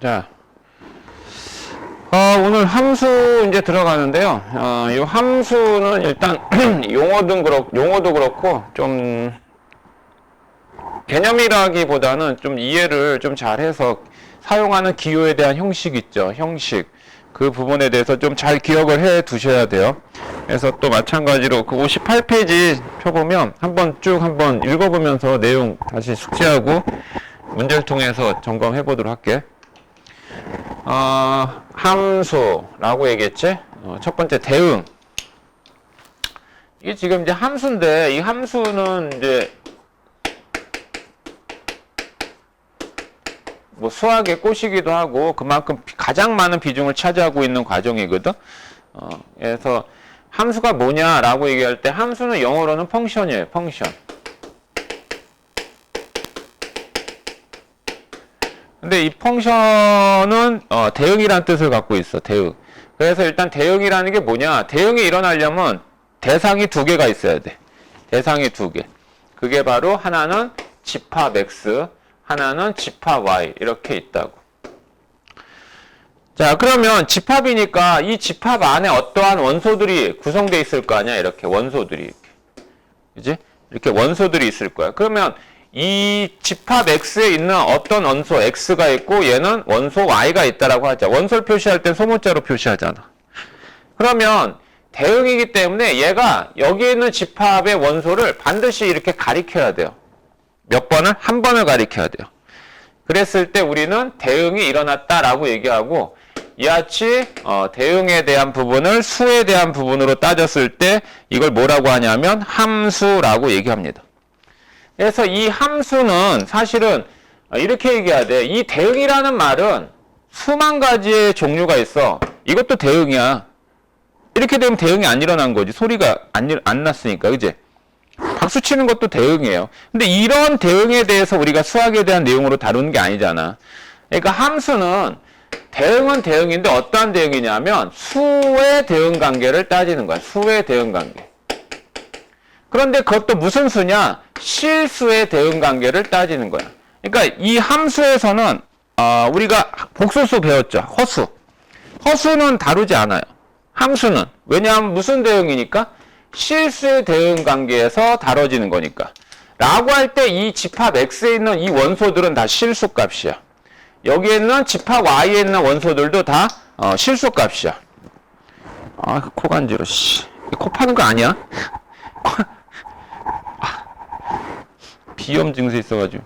자, 오늘 함수 이제 들어가는데요. 이 함수는 일단 용어도 그렇고 좀 개념이라기보다는 좀 이해를 좀 잘해서 사용하는 기호에 대한 형식 있죠. 형식. 그 부분에 대해서 좀 잘 기억을 해 두셔야 돼요. 그래서 또 마찬가지로 그 58페이지 펴보면 한번 읽어보면서 내용 다시 숙지하고 문제를 통해서 점검해 보도록 할게. 함수라고 얘기했지? 첫 번째 대응. 이게 지금 이제 함수인데, 이 함수는 이제 뭐 수학의 꽃이기도 하고 그만큼 가장 많은 비중을 차지하고 있는 과정이거든. 그래서 함수가 뭐냐라고 얘기할 때 함수는 영어로는 펑션이에요. 펑션. 근데 이 펑션은 대응이라는 뜻을 갖고 있어. 대응. 그래서 일단 대응이라는 게 뭐냐? 대응이 일어나려면 대상이 두 개가 있어야 돼. 대상이 두 개. 그게 바로 하나는 집합 x, 하나는 집합 y 이렇게 있다고. 자, 그러면 집합이니까 이 집합 안에 어떠한 원소들이 구성되어 있을 거 아니야? 이렇게 원소들이 이렇게. 그지? 이렇게 원소들이 있을 거야. 그러면 이 집합 x에 있는 어떤 원소 x가 있고 얘는 원소 y가 있다라고 하자. 원소를 표시할 땐 소문자로 표시하잖아. 그러면 대응이기 때문에 얘가 여기 있는 집합의 원소를 반드시 이렇게 가리켜야 돼요. 몇 번을? 한 번을 가리켜야 돼요. 그랬을 때 우리는 대응이 일어났다라고 얘기하고 이같이 대응에 대한 부분을 수에 대한 부분으로 따졌을 때 이걸 뭐라고 하냐면 함수라고 얘기합니다. 그래서 이 함수는 사실은 이렇게 얘기해야 돼. 이 대응이라는 말은 수만 가지의 종류가 있어. 이것도 대응이야. 이렇게 되면 대응이 안 일어난 거지. 소리가 안 났으니까. 그지? 박수 치는 것도 대응이에요. 근데 이런 대응에 대해서 우리가 수학에 대한 내용으로 다루는 게 아니잖아. 그러니까 함수는 대응은 대응인데 어떠한 대응이냐면 수의 대응 관계를 따지는 거야. 수의 대응 관계. 그런데 그것도 무슨 수냐? 실수의 대응 관계를 따지는 거야. 그러니까 이 함수에서는 우리가 복소수 배웠죠. 허수. 허수는 다루지 않아요. 함수는. 왜냐하면 무슨 대응이니까? 실수의 대응 관계에서 다뤄지는 거니까. 라고 할 때 이 집합 X에 있는 이 원소들은 다 실수값이야. 여기에 있는 집합 Y에 있는 원소들도 다 실수값이야. 코 간지러. 씨. 코 파는 거 아니야? 비염 증세 있어가지고.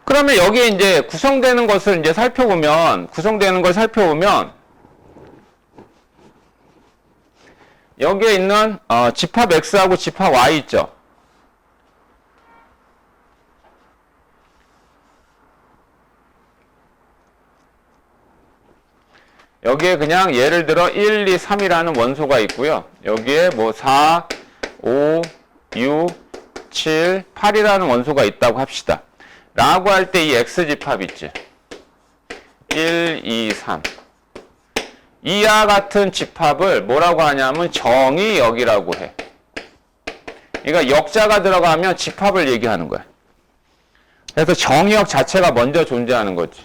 그러면 여기에 이제 구성되는 것을 이제 살펴보면 여기에 있는 집합 X하고 집합 Y 있죠. 여기에 그냥 예를 들어 1, 2, 3이라는 원소가 있고요. 여기에 뭐 4, 5, 6, 7, 8이라는 원소가 있다고 합시다. 라고 할 때 이 X집합 있지. 1, 2, 3. 이와 같은 집합을 뭐라고 하냐면 정의역이라고 해. 그러니까 역자가 들어가면 집합을 얘기하는 거야. 그래서 정의역 자체가 먼저 존재하는 거지.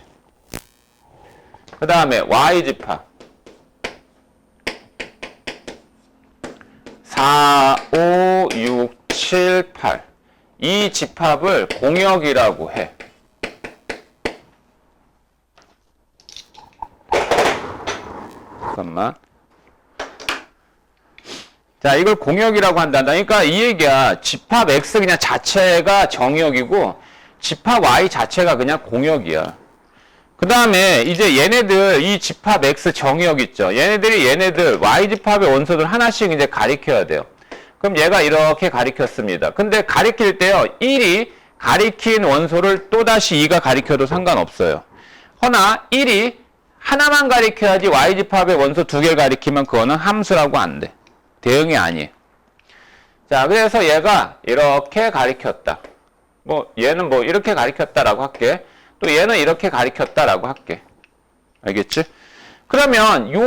그 다음에 Y집합. 4, 5, 6, 7, 8. 이 집합을 공역이라고 해. 잠깐만. 자, 이걸 공역이라고 한다. 그러니까 이 얘기야. 집합 X 그냥 자체가 정역이고 집합 Y 자체가 그냥 공역이야. 그 다음에 이제 얘네들 이 집합 X 정역 있죠. 얘네들 Y집합의 원소들 하나씩 이제 가리켜야 돼요. 그럼 얘가 이렇게 가리켰습니다. 근데 가리킬 때요. 1이 가리킨 원소를 또다시 2가 가리켜도 상관없어요. 허나 1이 하나만 가리켜야지 Y집합의 원소 두 개를 가리키면 그거는 함수라고 안 돼. 대응이 아니에요. 자, 그래서 얘가 이렇게 가리켰다. 얘는 이렇게 가리켰다라고 할게. 또 얘는 이렇게 가리켰다라고 할게. 알겠지? 그러면 요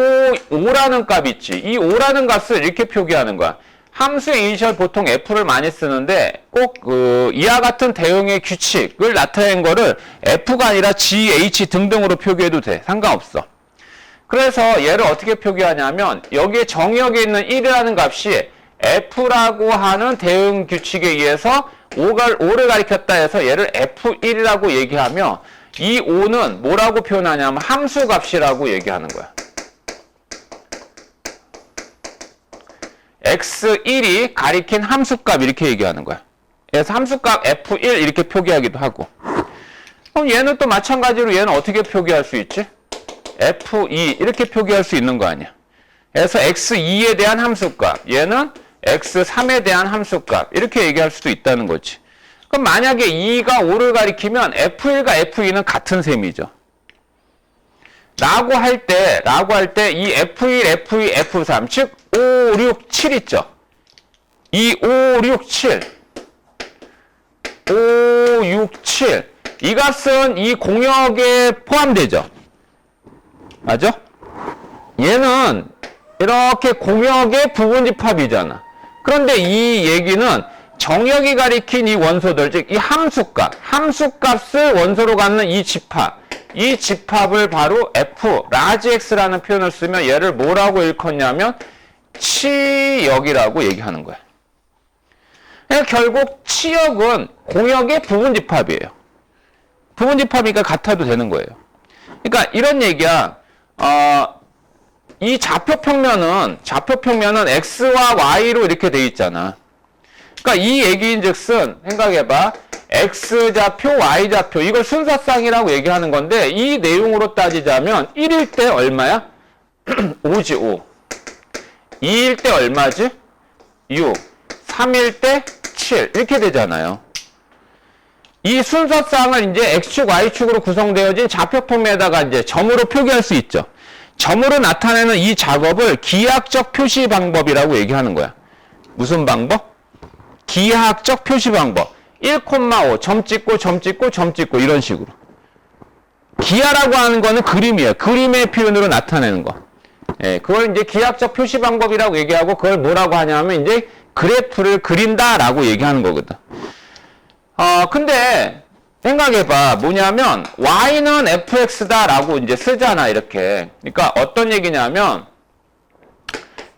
5라는 값 있지. 이 5라는 값을 이렇게 표기하는 거야. 함수의 이니셜 보통 f를 많이 쓰는데 꼭 이와 같은 대응의 규칙을 나타낸 거를 f가 아니라 gh 등등으로 표기해도 돼. 상관없어. 그래서 얘를 어떻게 표기하냐면 여기에 정의역에 있는 1이라는 값이 f라고 하는 대응 규칙에 의해서 5를 가리켰다 해서 얘를 f1이라고 얘기하며 이 5는 뭐라고 표현하냐면 함수 값이라고 얘기하는 거야. x1이 가리킨 함수값 이렇게 얘기하는 거야. 그래서 함수값 f1 이렇게 표기하기도 하고. 그럼 얘는 또 마찬가지로 얘는 어떻게 표기할 수 있지? f2 이렇게 표기할 수 있는 거 아니야. 그래서 x2에 대한 함수값, 얘는 x3에 대한 함수값 이렇게 얘기할 수도 있다는 거지. 그럼 만약에 2가 5를 가리키면 f1과 f2는 같은 셈이죠. 라고 할 때 이 f1, f2, f3 즉 5, 6, 7 있죠. 이 5, 6, 7 5, 6, 7 이 값은 이 공역에 포함되죠. 맞아? 얘는 이렇게 공역의 부분집합이잖아. 그런데 이 얘기는 정역이 가리킨 이 원소들, 즉 이 함수값을 원소로 갖는 이 집합을 바로 f, 라지 x라는 표현을 쓰면 얘를 뭐라고 일컫냐면 치역이라고 얘기하는 거야. 그러니까 결국 치역은 공역의 부분집합이에요. 부분집합이니까 같아도 되는 거예요. 그러니까 이런 얘기야. 이 좌표평면은 x와 y로 이렇게 돼 있잖아. 그러니까 이 얘기인즉슨 생각해봐. x좌표, y좌표 이걸 순서쌍이라고 얘기하는 건데 이 내용으로 따지자면 1일 때 얼마야? 5지 5. 2일 때 얼마지? 6. 3일 때 7. 이렇게 되잖아요. 이 순서쌍을 이제 x축, y축으로 구성되어진 좌표평면에다가 이제 점으로 표기할 수 있죠. 점으로 나타내는 이 작업을 기하학적 표시 방법이라고 얘기하는 거야. 무슨 방법? 기하학적 표시 방법. 1,5 점 찍고 점 찍고 점 찍고 이런 식으로. 기하라고 하는 거는 그림이에요. 그림의 표현으로 나타내는 거. 예, 그걸 이제 기하학적 표시 방법이라고 얘기하고 그걸 뭐라고 하냐면 이제 그래프를 그린다라고 얘기하는 거거든. 근데 생각해봐. 뭐냐면 y는 fx다라고 이제 쓰잖아 이렇게. 그러니까 어떤 얘기냐면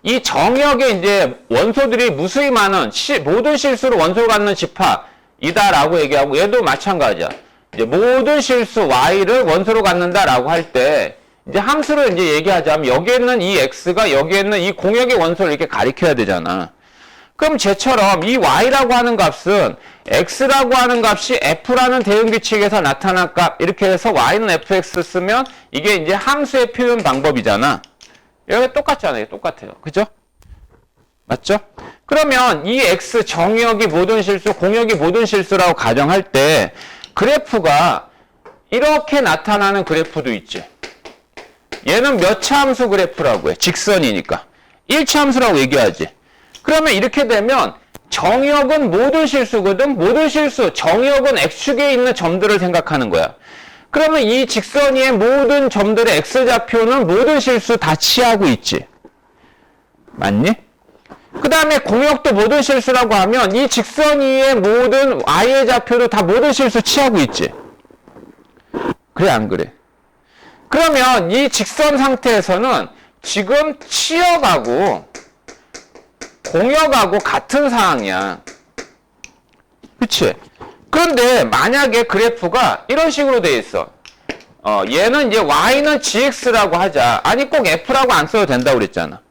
이 정역에 이제 원소들이 무수히 많은 모든 실수로 원소를 갖는 집합이다라고 얘기하고 얘도 마찬가지야. 이제 모든 실수 y를 원소로 갖는다라고 할 때 이제 함수를 이제 얘기하자면 여기에 있는 이 x가 여기에 있는 이 공역의 원소를 이렇게 가리켜야 되잖아. 그럼 쟤처럼 이 y라고 하는 값은 x라고 하는 값이 f라는 대응 규칙에서 나타난 값 이렇게 해서 y는 fx 쓰면 이게 이제 함수의 표현 방법이잖아. 여기 똑같잖아요. 똑같아요. 그죠? 맞죠? 그러면 이 x 정역이 모든 실수, 공역이 모든 실수라고 가정할 때 그래프가 이렇게 나타나는 그래프도 있지. 얘는 몇 차 함수 그래프라고 해? 직선이니까. 1차 함수라고 얘기하지. 그러면 이렇게 되면 정역은 모든 실수거든. 모든 실수, 정역은 x축에 있는 점들을 생각하는 거야. 그러면 이 직선 위의 모든 점들의 x좌표는 모든 실수 다 취하고 있지. 맞니? 그 다음에 공역도 모든 실수라고 하면 이 직선 위의 모든 y의 좌표도 다 모든 실수 취하고 있지. 그래 안 그래? 그러면 이 직선 상태에서는 지금 치역하고 공역하고 같은 상황이야. 그치? 그런데 만약에 그래프가 이런 식으로 돼 있어. 얘는 이제 y는 gx라고 하자. 아니 꼭 f라고 안 써도 된다고 그랬잖아.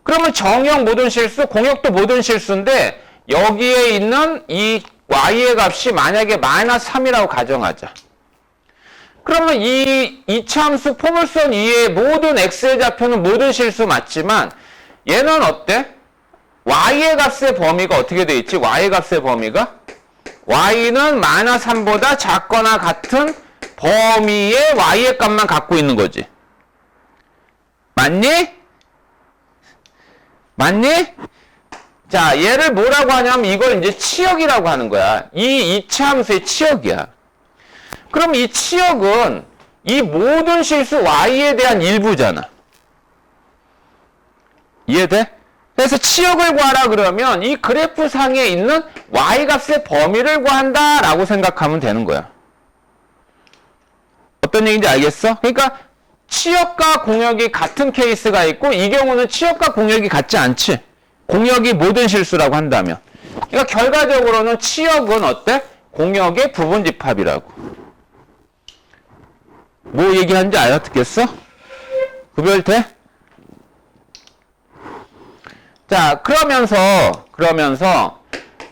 그러면 정역 모든 실수, 공역도 모든 실수인데 여기에 있는 이 y의 값이 만약에 -3이라고 가정하자. 그러면 이 이차함수 포물선 위의 모든 x의 좌표는 모든 실수 맞지만 얘는 어때? y의 값의 범위가 어떻게 돼 있지? y의 값의 범위가 y는 -3보다 작거나 같은 범위의 y의 값만 갖고 있는 거지. 맞니? 맞니? 자, 얘를 뭐라고 하냐면 이걸 이제 치역이라고 하는 거야. 이 이차함수의 치역이야. 그럼 이 치역은 이 모든 실수 y에 대한 일부잖아. 이해돼? 그래서 치역을 구하라 그러면 이 그래프 상에 있는 y값의 범위를 구한다라고 생각하면 되는 거야. 어떤 얘기인지 알겠어? 그러니까 치역과 공역이 같은 케이스가 있고 이 경우는 치역과 공역이 같지 않지. 공역이 모든 실수라고 한다면. 그러니까 결과적으로는 치역은 어때? 공역의 부분집합이라고. 뭐 얘기하는지 알아듣겠어? 구별돼? 자, 그러면서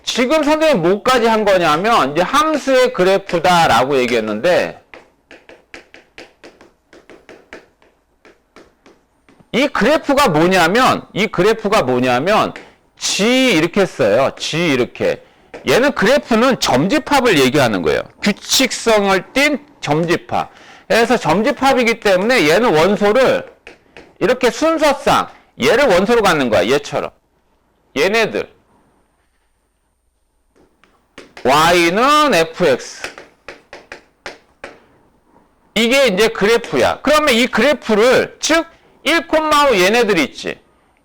지금 선생님이 뭐까지 한 거냐면 이제 함수의 그래프다라고 얘기했는데 이 그래프가 뭐냐면 G 이렇게 써요. G 이렇게. 얘는 그래프는 점집합을 얘기하는 거예요. 규칙성을 띤 점집합. 그래서 점집합이기 때문에 얘는 원소를 이렇게 순서상 얘를 원소로 갖는 거야. 얘처럼. 얘네들. y는 fx. 이게 이제 그래프야. 그러면 이 그래프를 즉 1,5 얘네들이 있지.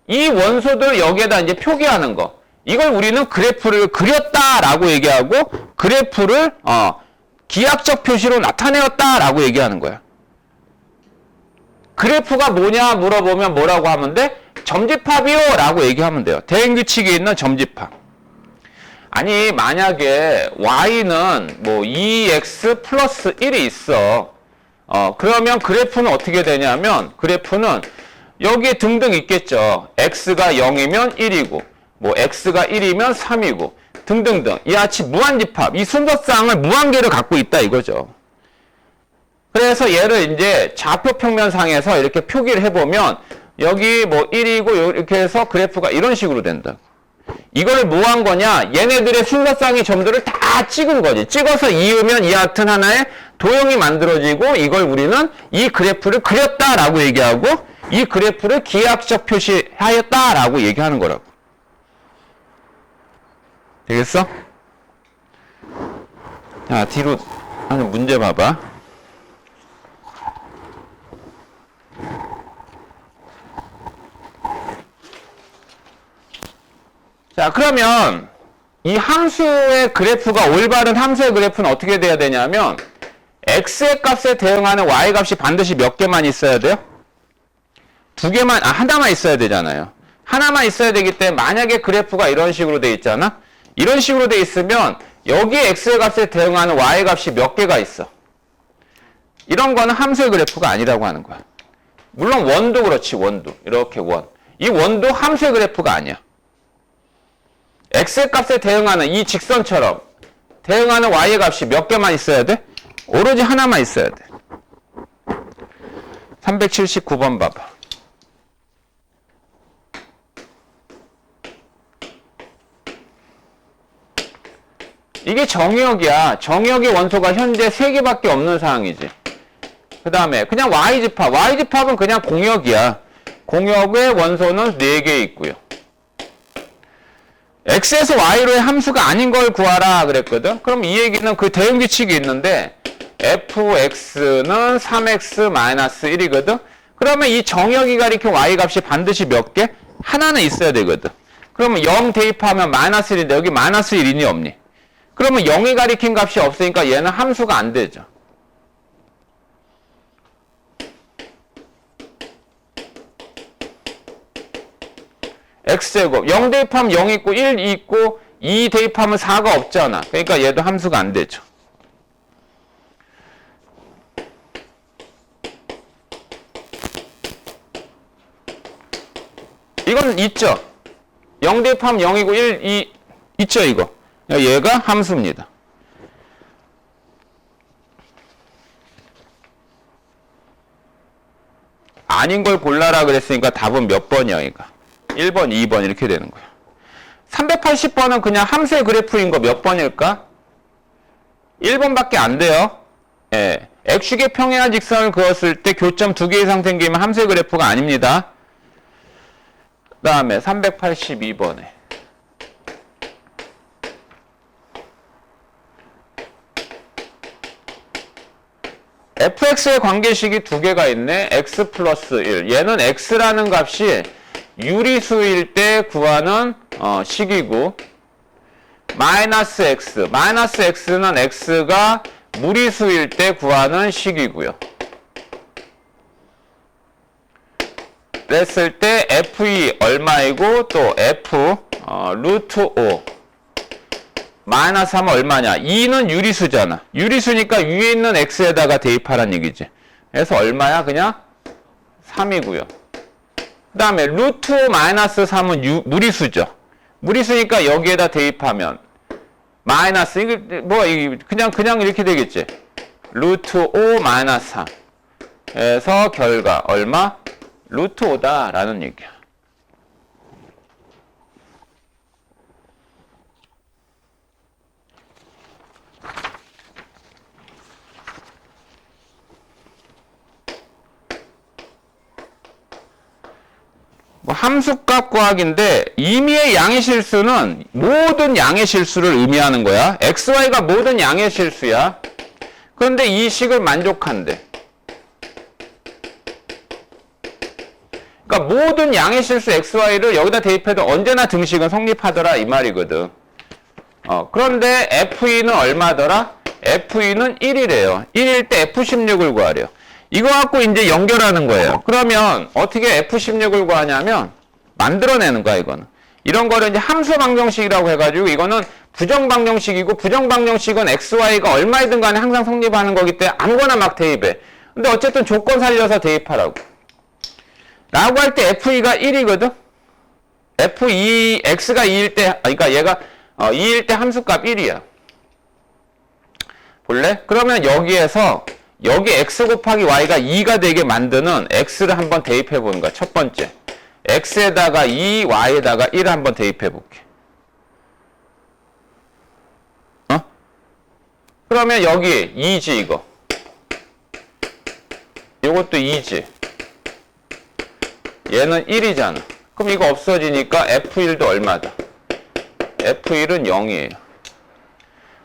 이 원소들 여기에다 이제 표기하는 거. 이걸 우리는 그래프를 그렸다라고 얘기하고 그래프를 기하학적 표시로 나타내었다라고 얘기하는 거야. 그래프가 뭐냐 물어보면 뭐라고 하면 돼? 점집합이요 라고 얘기하면 돼요. 대응규칙이 있는 점집합. 아니 만약에 y는 뭐 2x 플러스 1이 있어. 그러면 그래프는 어떻게 되냐면 그래프는 여기에 등등 있겠죠. x가 0이면 1이고 뭐 x가 1이면 3이고 등등등 이같이 무한집합 이 순서쌍을 무한계를 갖고 있다 이거죠. 그래서 얘를 이제 좌표 평면상에서 이렇게 표기를 해보면 여기 뭐 1이고 이렇게 해서 그래프가 이런 식으로 된다. 이거를 뭐 한 거냐? 얘네들의 순서쌍의 점들을 다 찍은 거지. 찍어서 이으면 이 같은 하나의 도형이 만들어지고 이걸 우리는 이 그래프를 그렸다라고 얘기하고 이 그래프를 기하학적 표시하였다라고 얘기하는 거라고. 되겠어? 자, 뒤로 하는 문제 봐봐. 자, 그러면 이 함수의 그래프가 올바른 함수의 그래프는 어떻게 돼야 되냐면 x의 값에 대응하는 y 값이 반드시 몇 개만 있어야 돼요? 하나만 있어야 되잖아요. 하나만 있어야 되기 때문에 만약에 그래프가 이런 식으로 돼 있잖아? 이런 식으로 돼 있으면 여기에 x의 값에 대응하는 y 값이 몇 개가 있어. 이런 거는 함수의 그래프가 아니라고 하는 거야. 물론 원도 그렇지, 원도. 이렇게 원. 이 원도 함수의 그래프가 아니야. x의 값에 대응하는 이 직선처럼 대응하는 y의 값이 몇 개만 있어야 돼? 오로지 하나만 있어야 돼. 379번 봐봐. 이게 정의역이야. 정의역의 원소가 현재 3개밖에 없는 상황이지. 그 다음에 그냥 y집합. y집합은 그냥 공역이야. 공역의 원소는 4개 있고요. x에서 y로의 함수가 아닌 걸 구하라 그랬거든. 그럼 이 얘기는 그 대응규칙이 있는데 fx는 3x-1이거든. 그러면 이 정역이 가리킨 y 값이 반드시 몇 개? 하나는 있어야 되거든. 그러면 0 대입하면 -1인데 여기 -1이니 없니? 그러면 0이 가리킨 값이 없으니까 얘는 함수가 안 되죠. x제곱 0 대입하면 0 있고 1 있고 2 대입하면 4가 없잖아. 그러니까 얘도 함수가 안 되죠. 이건 있죠. 0 대입하면 0이고 1, 2 있죠 이거. 얘가 함수입니다. 아닌 걸 골라라 그랬으니까 답은 몇 번이야 얘가. 1번, 2번 이렇게 되는 거야. 380번은 그냥 함수의 그래프인 거 몇 번일까? 1번밖에 안 돼요. 예. x축의 평행한 직선을 그었을 때 교점 2개 이상 생기면 함수의 그래프가 아닙니다. 그 다음에 382번에 fx의 관계식이 2개가 있네. x 플러스 1. 얘는 x라는 값이 유리수일 때 구하는 식이고, 마이너스 x. 마이너스 x는 x가 무리수일 때 구하는 식이고요. 그랬을 때 f2 얼마이고 또 f 루트 5 마이너스 하면 얼마냐? 2는 유리수잖아. 유리수니까 위에 있는 x에다가 대입하란 얘기지. 그래서 얼마야? 그냥 3이고요. 그 다음에 루트 5 마이너스 3은 무리수죠. 무리수니까 여기에다 대입하면 마이너스 이게 뭐 그냥 이렇게 되겠지. 루트 5 마이너스 3 그래서 결과 얼마? 루트 5다 라는 얘기야. 뭐 함수값 구하기인데 임의의 양의 실수는 모든 양의 실수를 의미하는 거야. xy가 모든 양의 실수야. 그런데 이 식을 만족한대. 그러니까 모든 양의 실수 xy를 여기다 대입해도 언제나 등식은 성립하더라 이 말이거든. 그런데 f2는 얼마더라? f2는 1이래요. 1일 때 f16을 구하래요. 이거 갖고 이제 연결하는 거예요. 그러면 어떻게 f16을 구하냐면 만들어내는 거야 이거는. 이런 거를 이제 함수 방정식이라고 해가지고 이거는 부정 방정식이고 부정 방정식은 xy가 얼마이든 간에 항상 성립하는 거기 때문에 아무거나 막 대입해. 근데 어쨌든 조건 살려서 대입하라고. 라고 할 때 f2가 1이거든? f2, x가 2일 때, 그러니까 얘가 2일 때 함수값 1이야. 볼래? 그러면 여기에서 여기 x 곱하기 y가 2가 되게 만드는 x를 한번 대입해 보는 거야. 첫 번째. x에다가 2, y에다가 1을 한번 대입해 볼게. 그러면 여기 2지 이거. 요것도 2지. 얘는 1이잖아. 그럼 이거 없어지니까 f1도 얼마다? f1은 0이에요.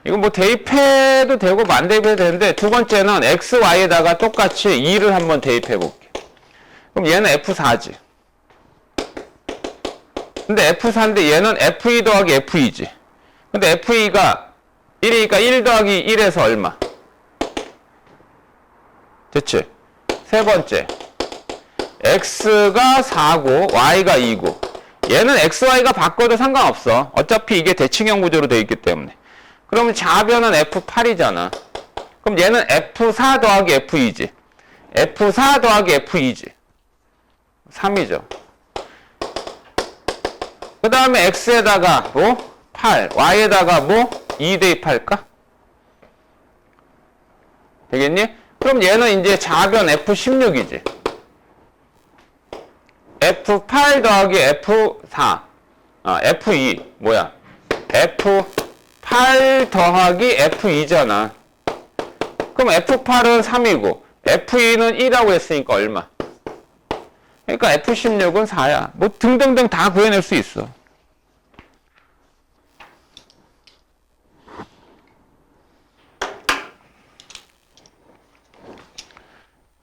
이거 뭐 대입해도 되고 안 대입해도 되는데 두 번째는 x, y에다가 똑같이 2를 한번 대입해 볼게. 그럼 얘는 f4지. 근데 f4인데 얘는 f2 더하기 f2지. 근데 f2가 1이니까 1 더하기 1에서 얼마? 됐지? 세 번째. x가 4고 y가 2고 얘는 x, y가 바꿔도 상관없어. 어차피 이게 대칭형 구조로 되어 있기 때문에. 그럼 좌변은 f8이잖아. 그럼 얘는 f4 더하기 f2지. f4 더하기 f2지. 3이죠. 그 다음에 x에다가 뭐? 8. y에다가 뭐? 2 대입할까? 되겠니? 그럼 얘는 이제 좌변 f16이지. f8 더하기 f4. f2. 뭐야? f8 더하기 f2잖아. 그럼 f8은 3이고, f2는 1이라고 했으니까 얼마? 그러니까 f16은 4야. 뭐 등등등 다 구해낼 수 있어.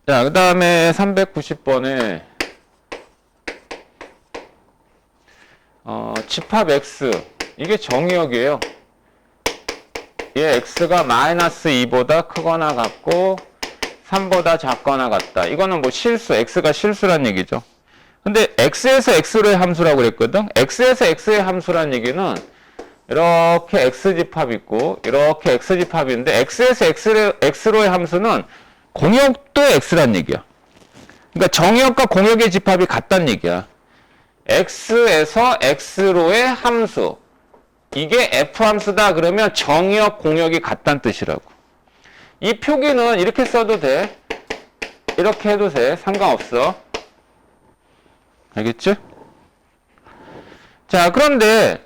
자, 그 다음에 390번에 집합 x 이게 정의역이에요. 얘 x가 마이너스 2보다 크거나 같고 3보다 작거나 같다. 이거는 뭐 실수, x가 실수란 얘기죠. 근데 x에서 x로의 함수라고 그랬거든. x에서 x의 함수란 얘기는 이렇게 x집합 있고 이렇게 x집합인데 x에서 x로의 함수는 공역도 x란 얘기야. 그러니까 정역과 공역의 집합이 같다는 얘기야. x에서 x로의 함수. 이게 f함수다 그러면 정역, 공역이 같다는 뜻이라고. 이 표기는 이렇게 써도 돼. 이렇게 해도 돼. 상관없어. 알겠지? 자, 그런데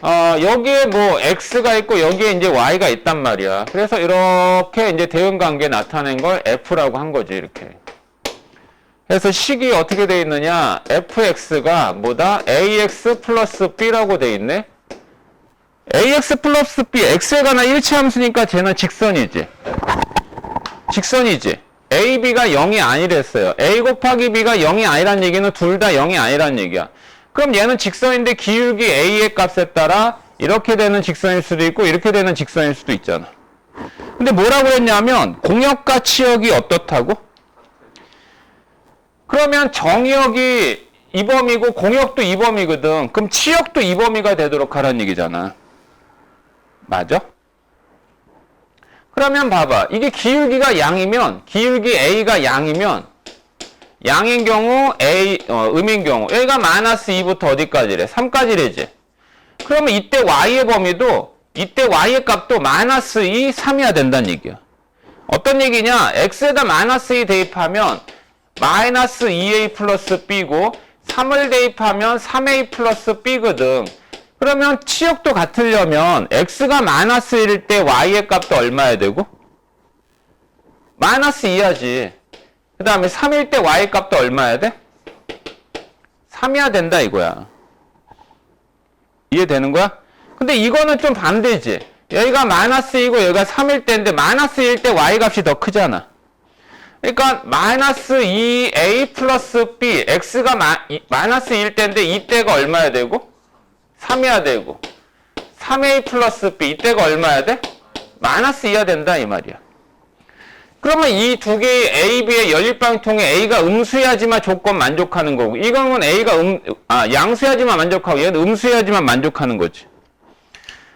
여기에 뭐 x가 있고 여기에 이제 y가 있단 말이야. 그래서 이렇게 이제 대응관계 나타낸 걸 f라고 한 거지, 이렇게. 그래서 식이 어떻게 돼 있느냐? fx가 뭐다? ax 플러스 b라고 돼 있네? ax 플러스 b, x에 관한 일치함수니까 쟤는 직선이지. 직선이지. A, B가 0이 아니랬어요. A 곱하기 B가 0이 아니란 얘기는 둘 다 0이 아니란 얘기야. 그럼 얘는 직선인데 기울기 A의 값에 따라 이렇게 되는 직선일 수도 있고 이렇게 되는 직선일 수도 있잖아. 근데 뭐라고 했냐면 공역과 치역이 어떻다고? 그러면 정역이 이범이고 공역도 이범이거든. 그럼 치역도 이범이가 되도록 하라는 얘기잖아. 맞아? 그러면 봐봐. 이게 기울기가 양이면, 기울기 A가 양이면, 양인 경우, 음인 경우, 여기가 마이너스 2부터 어디까지래? 3까지래지. 그러면 이때 Y의 범위도, 이때 Y의 값도 마이너스 2, 3이어야 된다는 얘기야. 어떤 얘기냐? X에다 마이너스 2 대입하면, 마이너스 2A 플러스 B고, 3을 대입하면 3A 플러스 B거든. 그러면 치역도 같으려면 x가 마이너스 1일 때 y의 값도 얼마야 되고? 마이너스 2야지. 그 다음에 3일 때 y의 값도 얼마야 돼? 3이야 된다 이거야. 이해되는 거야? 근데 이거는 좀 반대지. 여기가 마이너스 2고 여기가 3일 때인데 마이너스 1일 때 y 값이 더 크잖아. 그러니까 마이너스 2a 플러스 b, x가 마이너스 2일 때인데 이때가 얼마야 되고? 3이야 되고 3a 플러스 b 이때가 얼마야 돼? 마이너스 2야 된다 이 말이야. 그러면 이 두 개의 a, b의 연립방통에 a가 음수해야지만 조건 만족하는 거고 이거는 a가 양수해야지만 만족하고 얘는 음수해야지만 만족하는 거지.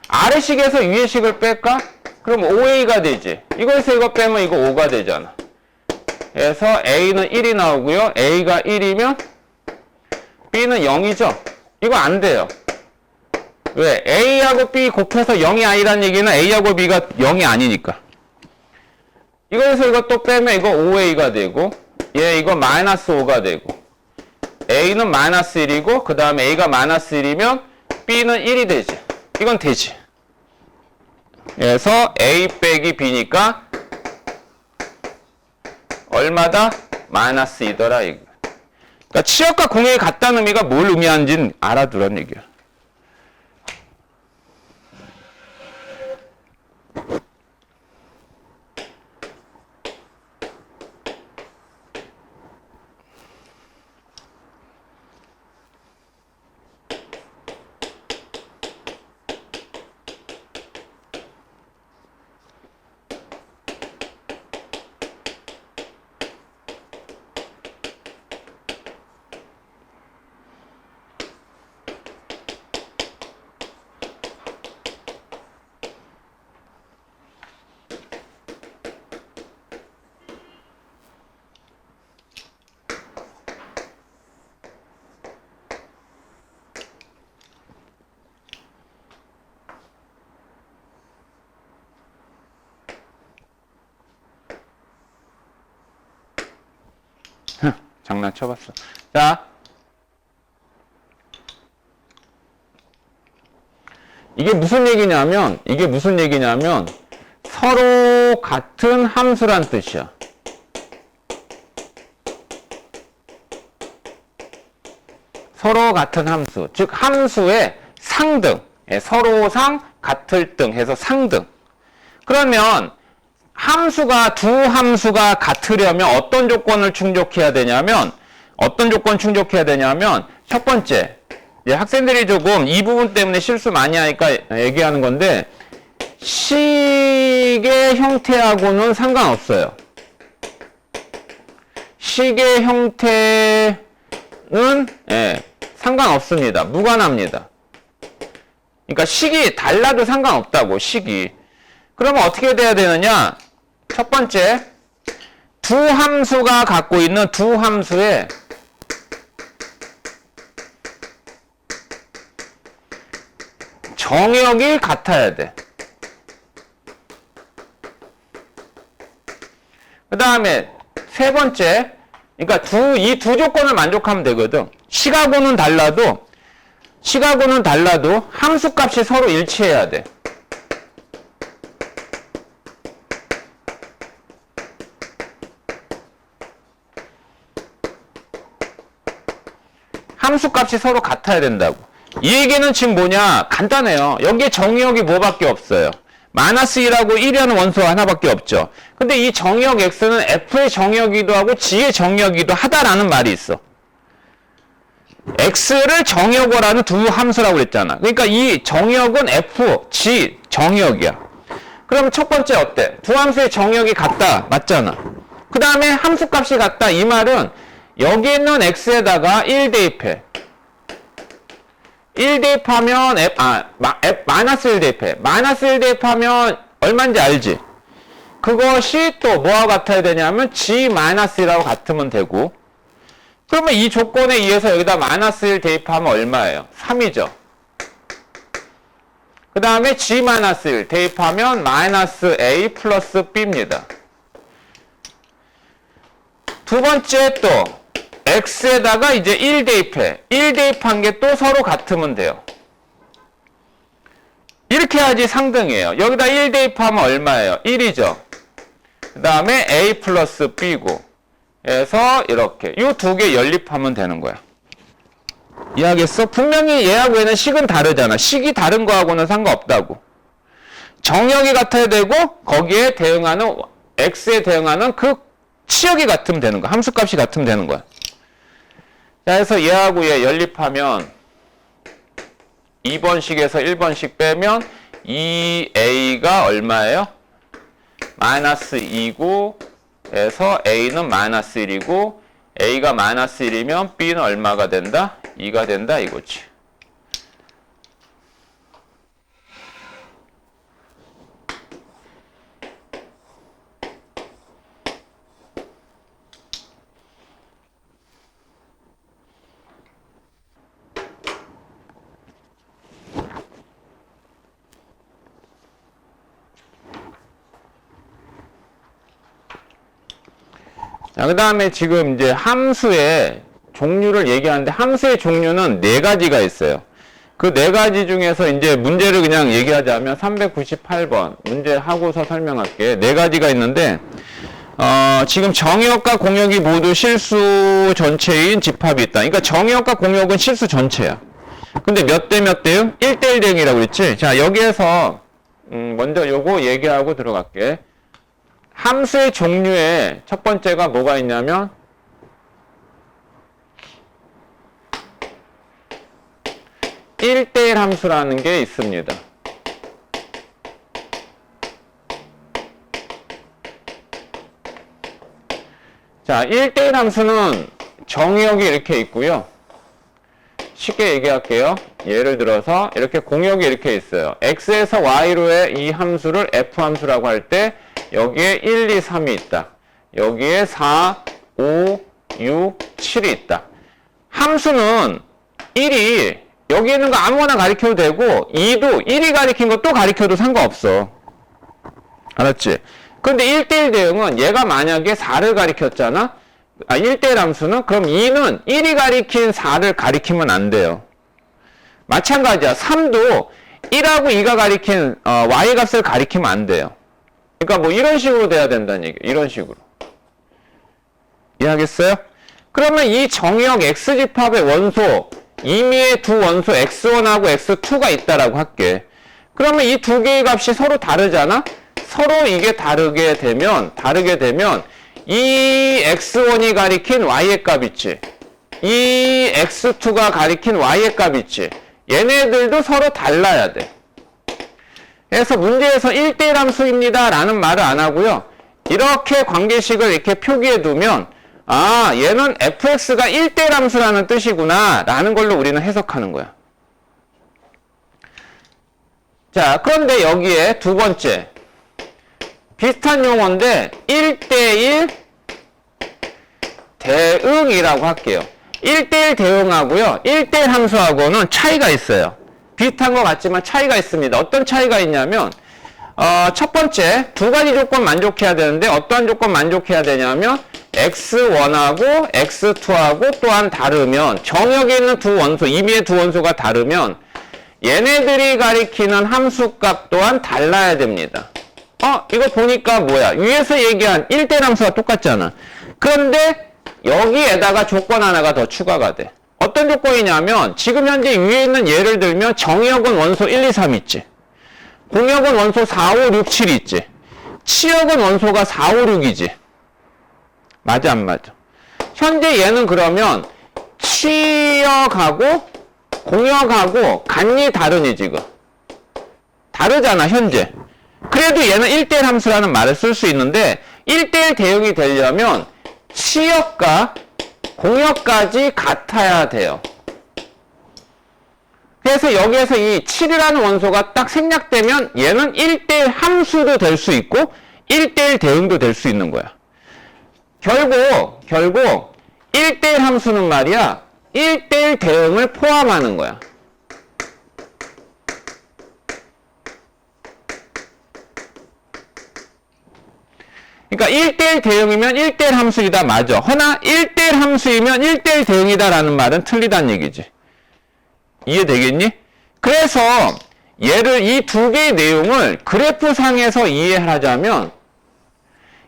아래식에서 위에식을 뺄까? 그럼 5a가 되지. 이거에서 이거 빼면 이거 5가 되잖아. 그래서 a는 1이 나오고요. a가 1이면 b는 0이죠. 이거 안 돼요. 왜? A하고 B 곱해서 0이 아니란 얘기는 A하고 B가 0이 아니니까. 이거에서 이거 또 빼면 이거 5A가 되고, 얘 이거 마이너스 5가 되고, A는 마이너스 1이고, 그 다음에 A가 마이너스 1이면 B는 1이 되지. 이건 되지. 그래서 A 빼기 B니까 얼마다? 마이너스 2더라. 이거. 그러니까 치역과 공역이 같다는 의미가 뭘 의미하는지는 알아두란 얘기야. 장난쳐봤어. 자, 이게 무슨 얘기냐면 서로 같은 함수란 뜻이야. 서로 같은 함수. 즉 함수의 상등. 서로상 같을 등 해서 상등. 그러면 두 함수가 같으려면 어떤 조건을 충족해야 되냐면 첫 번째, 학생들이 조금 이 부분 때문에 실수 많이 하니까 얘기하는 건데 식의 형태하고는 상관없어요. 식의 형태는 상관없습니다. 무관합니다. 그러니까 식이 달라도 상관없다고, 식이. 그러면 어떻게 돼야 되느냐? 첫 번째, 두 함수가 갖고 있는 두 함수의 정역이 같아야 돼. 그 다음에 세 번째, 그러니까 이 두 조건을 만족하면 되거든. 식하고는 달라도 함수값이 서로 일치해야 돼. 함수값이 서로 같아야 된다고. 이 얘기는 지금 뭐냐? 간단해요. 여기에 정의역이 뭐밖에 없어요. 마이너스 2라고 1이라는 원소가 하나밖에 없죠. 근데 이 정역 x는 f의 정역이기도 하고 g의 정역이기도 하다라는 말이 있어. x를 정역을 하는 두 함수라고 그랬잖아. 그러니까 이 정역은 f, g 정역이야. 그럼 첫 번째 어때? 두 함수의 정역이 같다. 맞잖아. 그 다음에 함수값이 같다. 이 말은 여기 있는 x에다가 1 대입해. 1 대입하면 마이너스 1 대입해. 마이너스 1 대입하면 얼마인지 알지? 그것이 또 뭐와 같아야 되냐면 g-1라고 같으면 되고, 그러면 이 조건에 의해서 여기다 마이너스 1 대입하면 얼마예요? 3이죠. 그 다음에 g-1 대입하면 마이너스 a 플러스 b입니다. 두 번째 또 x에다가 이제 1 대입해. 1 대입한 게 또 서로 같으면 돼요. 이렇게 해야지 상등이에요. 여기다 1 대입하면 얼마예요? 1이죠. 그 다음에 a 플러스 b고, 그래서 이렇게 이 두 개 연립하면 되는 거야. 이해하겠어? 분명히 얘하고 얘는 식은 다르잖아. 식이 다른 거하고는 상관없다고. 정역이 같아야 되고 거기에 대응하는 x에 대응하는 그 치역이 같으면 되는 거야. 함수값이 같으면 되는 거야. 자, 그래서 얘하고 얘 연립하면 2번식에서 1번식 빼면 2a가 얼마예요? 마이너스 2고, 그래서 a는 마이너스 1이고, a가 마이너스 1이면 b는 얼마가 된다? 2가 된다 이거지. 자, 그 다음에 지금 이제 함수의 종류를 얘기하는데, 함수의 종류는 4가지가 있어요. 그 4가지 중에서 이제 문제를 그냥 얘기하자면 398번 문제 하고서 설명할게. 4가지가 있는데, 지금 정역과 공역이 모두 실수 전체인 집합이 있다. 그러니까 정역과 공역은 실수 전체야. 근데 몇 대 몇 대요? 1대1 대응이라고 그랬지? 자, 여기에서 먼저 요거 얘기하고 들어갈게. 함수의 종류에 첫 번째가 뭐가 있냐면 1대1 함수라는 게 있습니다. 자, 1대1 함수는 정역이 이렇게 있고요. 쉽게 얘기할게요. 예를 들어서 이렇게 공역이 이렇게 있어요. x에서 y로의 이 함수를 f 함수라고 할 때 여기에 1, 2, 3이 있다. 여기에 4, 5, 6, 7이 있다. 함수는 1이 여기 있는 거 아무거나 가리켜도 되고 2도 1이 가리킨 거 또 가리켜도 상관없어. 알았지? 근데 1대1 대응은 얘가 만약에 4를 가리켰잖아? 1대1 함수는 그럼 2는 1이 가리킨 4를 가리키면 안 돼요. 마찬가지야. 3도 1하고 2가 가리킨 y 값을 가리키면 안 돼요. 그러니까 뭐 이런 식으로 돼야 된다는 얘기예요. 이런 식으로. 이해하겠어요? 그러면 이 정역 X집합의 원소, 임의의 두 원소 X1하고 X2가 있다라고 할게. 그러면 이 두 개의 값이 서로 다르잖아? 서로 이게 다르게 되면 이 X1이 가리킨 Y의 값 있지? 이 X2가 가리킨 Y의 값 있지? 얘네들도 서로 달라야 돼. 그래서 문제에서 1대1 함수입니다 라는 말을 안 하고요. 이렇게 관계식을 이렇게 표기해 두면 아, 얘는 fx가 1대1 함수라는 뜻이구나 라는 걸로 우리는 해석하는 거야. 자, 그런데 여기에 두 번째 비슷한 용어인데 1대1 대응이라고 할게요. 1대1 대응하고요 1대1 함수하고는 차이가 있어요. 비슷한 것 같지만 차이가 있습니다. 어떤 차이가 있냐면 첫 번째 두 가지 조건 만족해야 되는데 어떠한 조건 만족해야 되냐면 x1하고 x2하고 또한 다르면 정역에 있는 두 원소, 임의의 두 원소가 다르면 얘네들이 가리키는 함수값 또한 달라야 됩니다. 이거 보니까 뭐야? 위에서 얘기한 1대1 함수가 똑같잖아. 그런데 여기에다가 조건 하나가 더 추가가 돼. 어떤 조건이냐면 지금 현재 위에 있는 예를 들면 정역은 원소 1, 2, 3 있지. 공역은 원소 4, 5, 6, 7이 있지. 치역은 원소가 4, 5, 6이지. 맞아, 안 맞아? 현재 얘는 그러면 치역하고 공역하고 간이 다르니, 지금. 다르잖아, 현재. 그래도 얘는 1대1 함수라는 말을 쓸 수 있는데, 1대1 대응이 되려면 치역과 공역까지 같아야 돼요. 그래서 여기에서 이 7이라는 원소가 딱 생략되면 얘는 1대1 함수도 될 수 있고 1대1 대응도 될 수 있는 거야. 결국 1대1 함수는 말이야 1대1 대응을 포함하는 거야. 그러니까 1대1 대응이면 1대1 함수이다 맞아. 허나 1대1 함수이면 1대1 대응이다라는 말은 틀리다는 얘기지. 이해되겠니? 그래서 얘를 이 두 개의 내용을 그래프상에서 이해를 하자면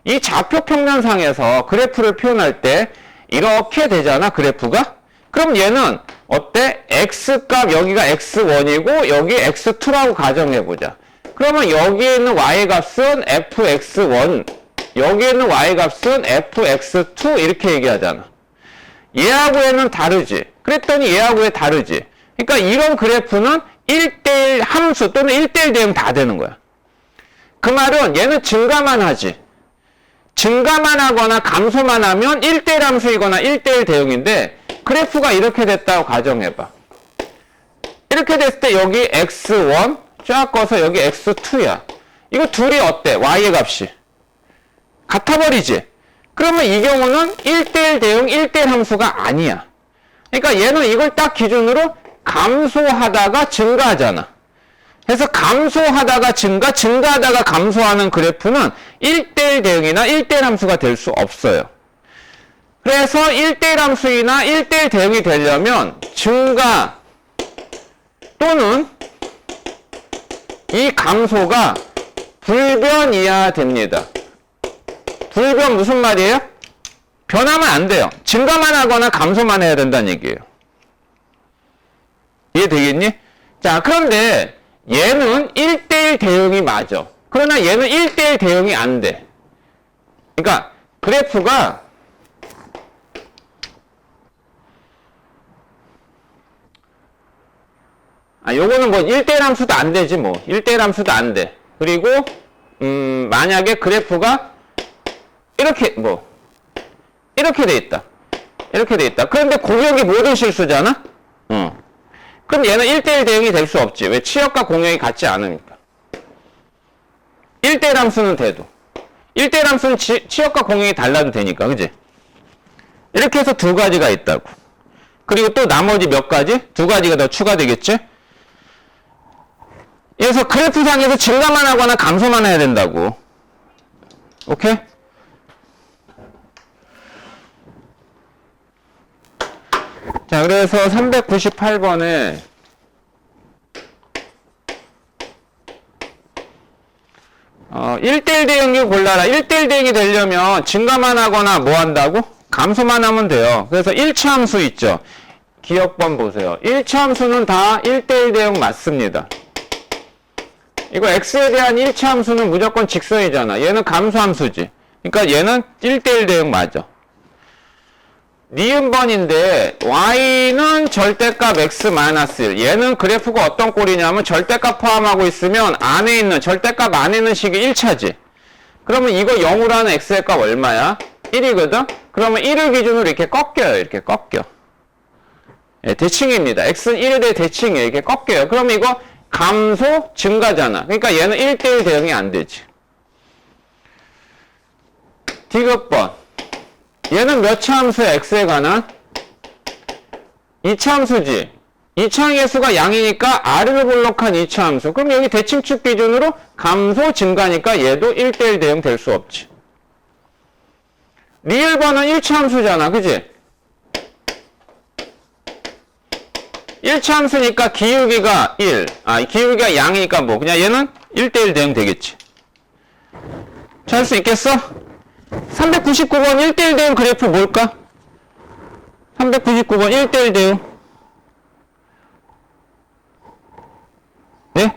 이 좌표 평면상에서 그래프를 표현할 때 이렇게 되잖아, 그래프가? 그럼 얘는 어때? x값 여기가 x1이고 여기 x2라고 가정해보자. 그러면 여기에 있는 y값은 fx1, 여기에 있는 y값은 fx2 이렇게 얘기하잖아. 얘하고 얘는 다르지. 그랬더니 얘하고 얘 다르지. 그러니까 이런 그래프는 1대1 함수 또는 1대1 대응 다 되는 거야. 그 말은 얘는 증가만 하지. 증가만 하거나 감소만 하면 1대1 함수이거나 1대1 대응인데 그래프가 이렇게 됐다고 가정해봐. 이렇게 됐을 때 여기 x1 쫙 꺼서 여기 x2야. 이거 둘이 어때? y의 값이. 같아버리지. 그러면 이 경우는 1대1 대응 1대1 함수가 아니야. 그러니까 얘는 이걸 딱 기준으로 감소하다가 증가하잖아. 그래서 감소하다가 증가하다가 감소하는 그래프는 1대1 대응이나 1대1 함수가 될 수 없어요. 그래서 1대1 함수이나 1대1 대응이 되려면 증가 또는 이 감소가 불변이어야 됩니다. 불변 무슨 말이에요? 변하면 안 돼요. 증가만 하거나 감소만 해야 된다는 얘기예요. 이해되겠니? 자, 그런데 얘는 1대1 대응이 맞아. 그러나 얘는 1대1 대응이 안 돼. 그러니까 그래프가 요거는 뭐 1대1 함수도 안 되지 뭐. 1대1 함수도 안 돼. 그리고 만약에 그래프가 이렇게 이렇게 돼 있다. 이렇게 돼 있다. 그런데 공역이 모든 실수잖아? 그럼 얘는 1대1 대응이 될 수 없지. 왜? 치역과 공역이 같지 않으니까. 1대1 함수는 돼도. 1대1 함수는 치역과 공역이 달라도 되니까. 그지? 이렇게 해서 두 가지가 있다고. 그리고 또 나머지 몇 가지? 두 가지가 더 추가되겠지? 그래서 그래프상에서 증가만 하거나 감소만 해야 된다고. 오케이? 자, 그래서 398번에 1대1 대응이 골라라. 1대1 대응이 되려면 증가만 하거나 뭐 한다고? 감소만 하면 돼요. 그래서 1차 함수 있죠. 기억번 보세요. 1차 함수는 다 1대1 대응 맞습니다. 이거 x에 대한 1차 함수는 무조건 직선이잖아. 얘는 감소 함수지. 그러니까 얘는 1대1 대응 맞아. 니은번인데 y는 절대값 x-1. 얘는 그래프가 어떤 꼴이냐면 절대값 포함하고 있으면 안에 있는 절대값 안에 있는 식이 1차지. 그러면 이거 0으로 하는 x의 값 얼마야? 1이거든? 그러면 1을 기준으로 이렇게 꺾여요. 이렇게 꺾여. 예, 대칭입니다. x는 1에 대해 대칭이에요. 이렇게 꺾여요. 그럼 이거 감소, 증가잖아. 그러니까 얘는 1대1 대응이 안 되지. 디귿번. 얘는 몇 차 함수야? x에 관한? 2차 함수지. 2차 계수가 양이니까 r을 볼록한 2차 함수. 그럼 여기 대칭축 기준으로 감소, 증가니까 얘도 1대1 대응 될 수 없지. 리을번은 1차 함수잖아. 그지? 1차 함수니까 기울기가 1. 기울기가 양이니까 뭐. 그냥 얘는 1대1 대응 되겠지. 잘 수 있겠어? 399번 1대1 대응 그래프 뭘까? 399번 1대1 대응. 네?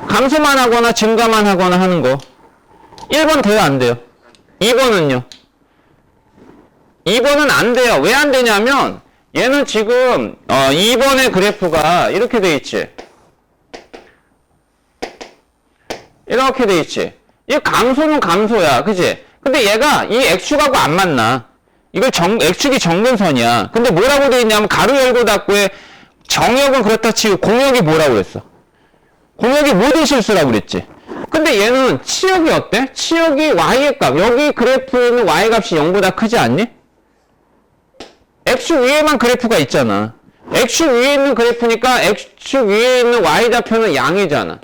감소만 하거나 증가만 하거나 하는 거. 1번 돼요, 안 돼요? 2번은요? 2번은 안 돼요. 왜 안 되냐면 얘는 지금 2번의 그래프가 이렇게 돼 있지. 이렇게 돼 있지. 이 감소는 감소야. 그치? 근데 얘가 이 X축하고 안 맞나. 이걸 X축이 정근선이야. 근데 뭐라고 돼 있냐면 가로 열고 닫고에 정역은 그렇다 치고 공역이 뭐라고 그랬어? 공역이 모든 실수라고 그랬지. 근데 얘는 치역이 어때? 치역이 Y의 값. 여기 그래프는 Y 값이 0보다 크지 않니? X축 위에만 그래프가 있잖아. X축 위에 있는 그래프니까 X축 위에 있는 Y좌표는 양이잖아.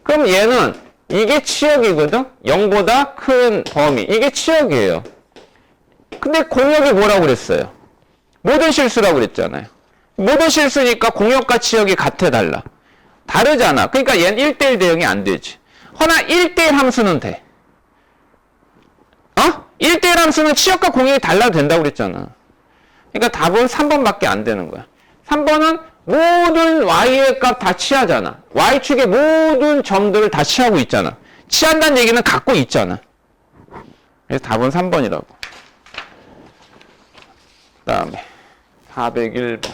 그럼 얘는 이게 치역이거든? 0보다 큰 범위. 이게 치역이에요. 근데 공역이 뭐라고 그랬어요? 모든 실수라고 그랬잖아요. 모든 실수니까 공역과 치역이 같아 달라. 다르잖아. 그러니까 얘는 1대1 대응이 안 되지. 허나 1대1 함수는 돼. 1대1 함수는 치역과 공역이 달라도 된다고 그랬잖아. 그러니까 답은 3번밖에 안 되는 거야. 3번은 모든 y의 값 다 취하잖아. y축의 모든 점들을 다 취하고 있잖아. 취한다는 얘기는 갖고 있잖아. 그래서 답은 3번이라고. 그 다음에 401번.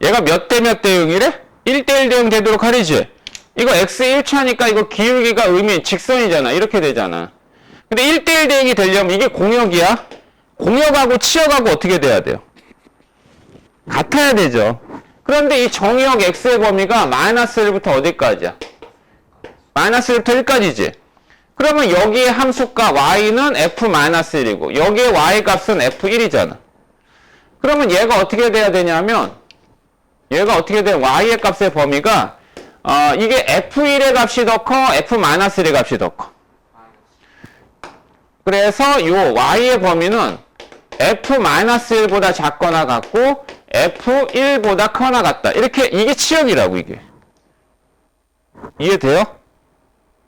얘가 몇 대 몇 대응이래? 1대1 대응 되도록 하리지. 이거 x의 1차니까 이거 기울기가 의미 직선이잖아. 이렇게 되잖아. 근데 1대1 대응이 되려면 이게 공역이야. 공역하고 치역하고 어떻게 돼야 돼요? 같아야 되죠. 그런데 이 정역 x의 범위가 마이너스 1부터 어디까지야? 마이너스 1부터 1까지지. 그러면 여기에 함수값 y는 f-1이고 여기에 y 값은 f1이잖아. 그러면 얘가 어떻게 돼야 되냐면 얘가 어떻게 돼? y의 값의 범위가 이게 f1의 값이 더 커, f-1의 값이 더 커. 그래서 요 y의 범위는 f-1보다 작거나 같고 f1보다 커나 같다. 이렇게 이게 치역이라고 이게. 이해돼요?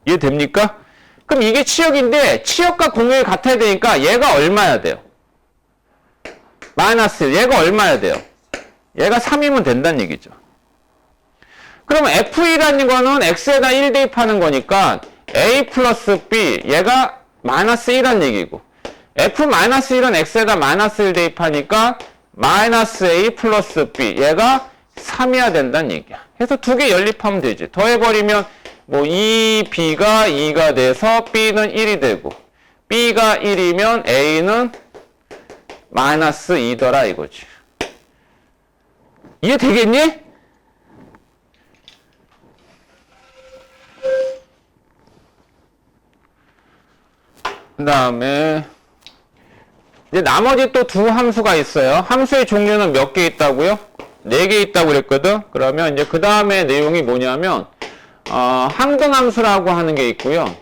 이해됩니까? 그럼 이게 치역인데 치역과 공역이 같아야 되니까 얘가 얼마야 돼요? 마이너스 1. 얘가 얼마야 돼요? 얘가 3이면 된다는 얘기죠. 그러면 F1이라는 거는 X에다 1 대입하는 거니까 A 플러스 B, 얘가 마이너스 1이라는 얘기고 F-1은 X에다 마이너스 1 대입하니까 마이너스 A 플러스 B, 얘가 3이어야 된다는 얘기야. 그래서 두 개 연립하면 되지. 더해버리면 뭐 2B가 2가 돼서 B는 1이 되고 B가 1이면 A는 마이너스 2더라 이거지. 이해되겠니? 그 다음에 이제 나머지 또 두 함수가 있어요. 함수의 종류는 몇 개 있다고요? 4개 있다고 그랬거든. 그러면 이제 그 다음에 내용이 뭐냐면 항등함수라고 하는 게 있고요.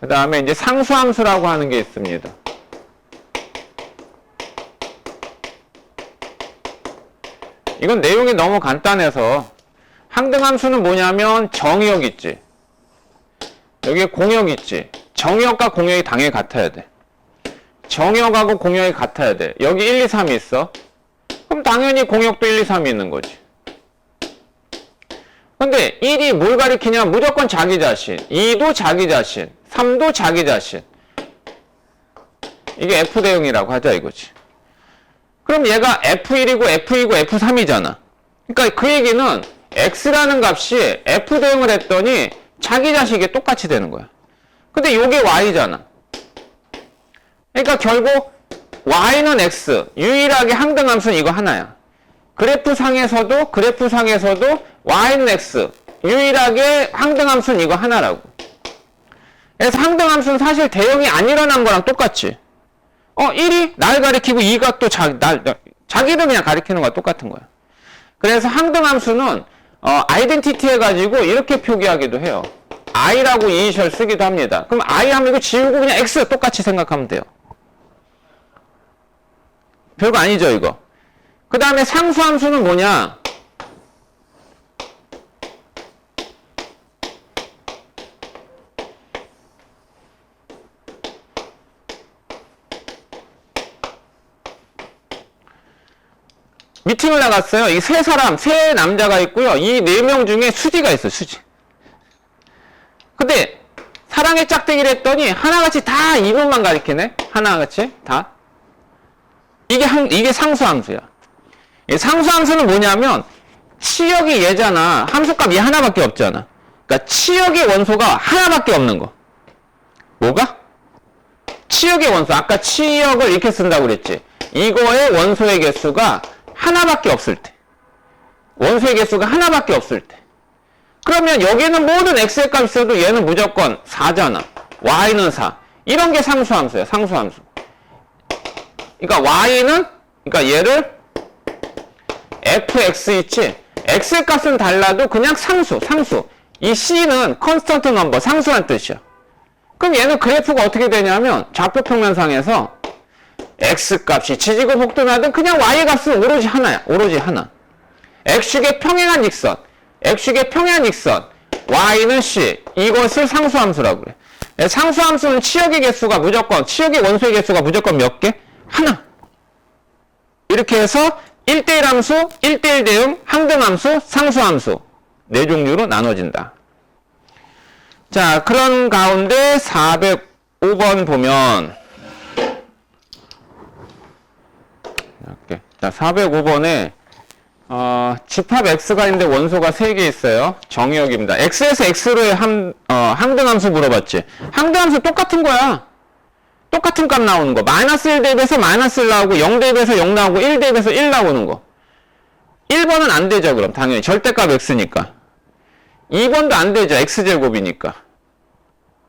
그 다음에 이제 상수함수라고 하는 게 있습니다. 이건 내용이 너무 간단해서 항등함수는 뭐냐면 정역 있지. 여기에 공역 있지. 정역과 공역이 당연히 같아야 돼. 정역하고 공역이 같아야 돼. 여기 1, 2, 3이 있어. 그럼 당연히 공역도 1, 2, 3이 있는 거지. 근데 1이 뭘 가리키냐? 무조건 자기 자신. 2도 자기 자신. 3도 자기 자신. 이게 F 대응이라고 하자 이거지. 그럼 얘가 F1이고 F2고 F3이잖아. 그러니까 그 얘기는 X라는 값이 F 대응을 했더니 자기 자식이 똑같이 되는 거야. 근데 요게 Y잖아. 그러니까 결국 Y는 X, 유일하게 항등함수는 이거 하나야. 그래프상에서도 Y는 X, 유일하게 항등함수는 이거 하나라고. 그래서 항등함수는 사실 대응이 안 일어난 거랑 똑같지. 1이 날 가리키고 2가 또 자기를 그냥 가리키는 거와 똑같은 거야. 그래서 항등함수는 아이덴티티 해가지고 이렇게 표기하기도 해요. i라고 이니셜 쓰기도 합니다. 그럼 i 하면 이거 지우고 그냥 x 똑같이 생각하면 돼요. 별거 아니죠, 이거. 그 다음에 상수함수는 뭐냐? 미팅을 나갔어요. 이 세 남자가 있고요. 이 4명 중에 수지가 있어요, 수지. 근데 사랑의 짝대기를 했더니 하나같이 다 이놈만 가리키네? 하나같이 다. 이게 상수함수야. 이 상수함수는 뭐냐면 치역이 얘잖아. 함수값 얘 하나밖에 없잖아. 그러니까 치역의 원소가 하나밖에 없는 거. 뭐가? 치역의 원소. 아까 치역을 이렇게 쓴다고 그랬지. 이거의 원소의 개수가 하나밖에 없을 때. 원소의 개수가 하나밖에 없을 때. 그러면 여기는 모든 x의 값이 있어도 얘는 무조건 4잖아. y는 4. 이런 게 상수함수야. 상수함수. 그러니까 y는, 그러니까 얘를 fx 있지. x의 값은 달라도 그냥 상수. 이 c는 컨스턴트 넘버, 상수란 뜻이야. 그럼 얘는 그래프가 어떻게 되냐면 좌표평면상에서 x값이 지지고 복도나든 그냥 y의 값은 오로지 하나야. 오로지 하나. x축의 평행한 직선. y는 c. 이것을 상수함수라고 그래. 상수함수는 치역의 개수가 무조건, 치역의 원소의 개수가 무조건 몇 개? 하나. 이렇게 해서 1대1 함수, 1대1 대응, 항등함수, 상수함수 4종류로 나눠진다. 자, 그런 가운데 405번 보면 이렇게. 자, 405번에 집합 x가 있는데 원소가 3개 있어요. 정의역입니다. x에서 x로의 항등함수 물어봤지. 항등함수 똑같은 거야. 똑같은 값 나오는 거. 마이너스 1 대입해서 마이너스 1 나오고 0 대입해서 0 나오고 1 대입해서 1 나오는 거. 1번은 안 되죠, 그럼. 당연히. 절대값 x니까. 2번도 안 되죠. x제곱이니까.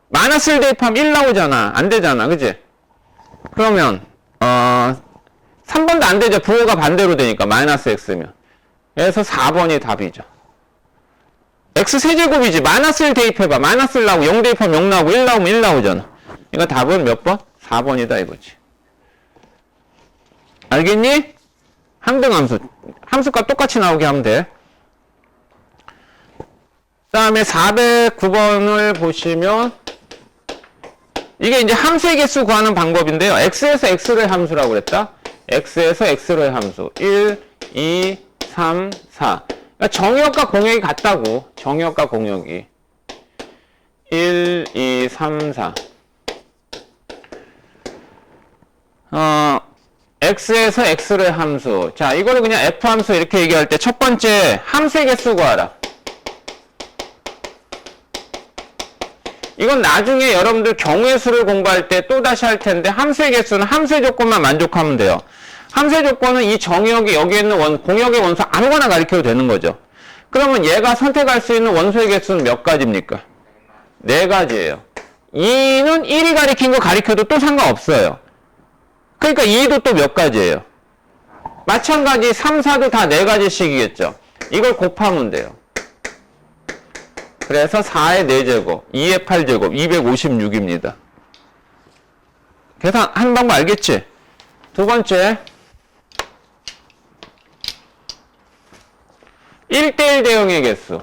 마이너스 1 대입하면 1 나오잖아. 안 되잖아. 그지? 그러면 3번도 안 되죠. 부호가 반대로 되니까. 마이너스 x면. 그래서 4번이 답이죠. x 세제곱이지. 마이너스 1 대입해봐. 마이너스 1 나오고 0 대입하면 0 나오고 1 나오면 1 나오잖아. 이거 답은 몇 번? 4번이다 이거지. 알겠니? 항등함수. 함수값 똑같이 나오게 하면 돼. 그 다음에 409번을 보시면 이게 이제 함수의 개수 구하는 방법인데요. x에서 x로의 함수라고 그랬다. x에서 x로의 함수. 1, 2, 3, 4. 그러니까 정의역과 공역이 같다고. 정의역과 공역이. 1, 2, 3, 4. x에서 x로의 함수. 자, 이거를 그냥 f함수 이렇게 얘기할 때 첫 번째 함수의 개수 구하라. 이건 나중에 여러분들 경우의 수를 공부할 때 또 다시 할 텐데 함수의 개수는 함수의 조건만 만족하면 돼요. 함수의 조건은 이 정의역이 여기에 있는 공역의 원소 아무거나 가리켜도 되는 거죠. 그러면 얘가 선택할 수 있는 원소의 개수는 몇 가지입니까? 4가지예요. 2는 1이 가리킨 거 가리켜도 또 상관없어요. 그러니까 2도 또 몇 가지예요? 마찬가지 3, 4도 다 4가지씩이겠죠. 이걸 곱하면 돼요. 그래서 4의 4제곱, 2의 8제곱, 256입니다. 계산하는 방법 알겠지? 두 번째 1대1 대응의 개수.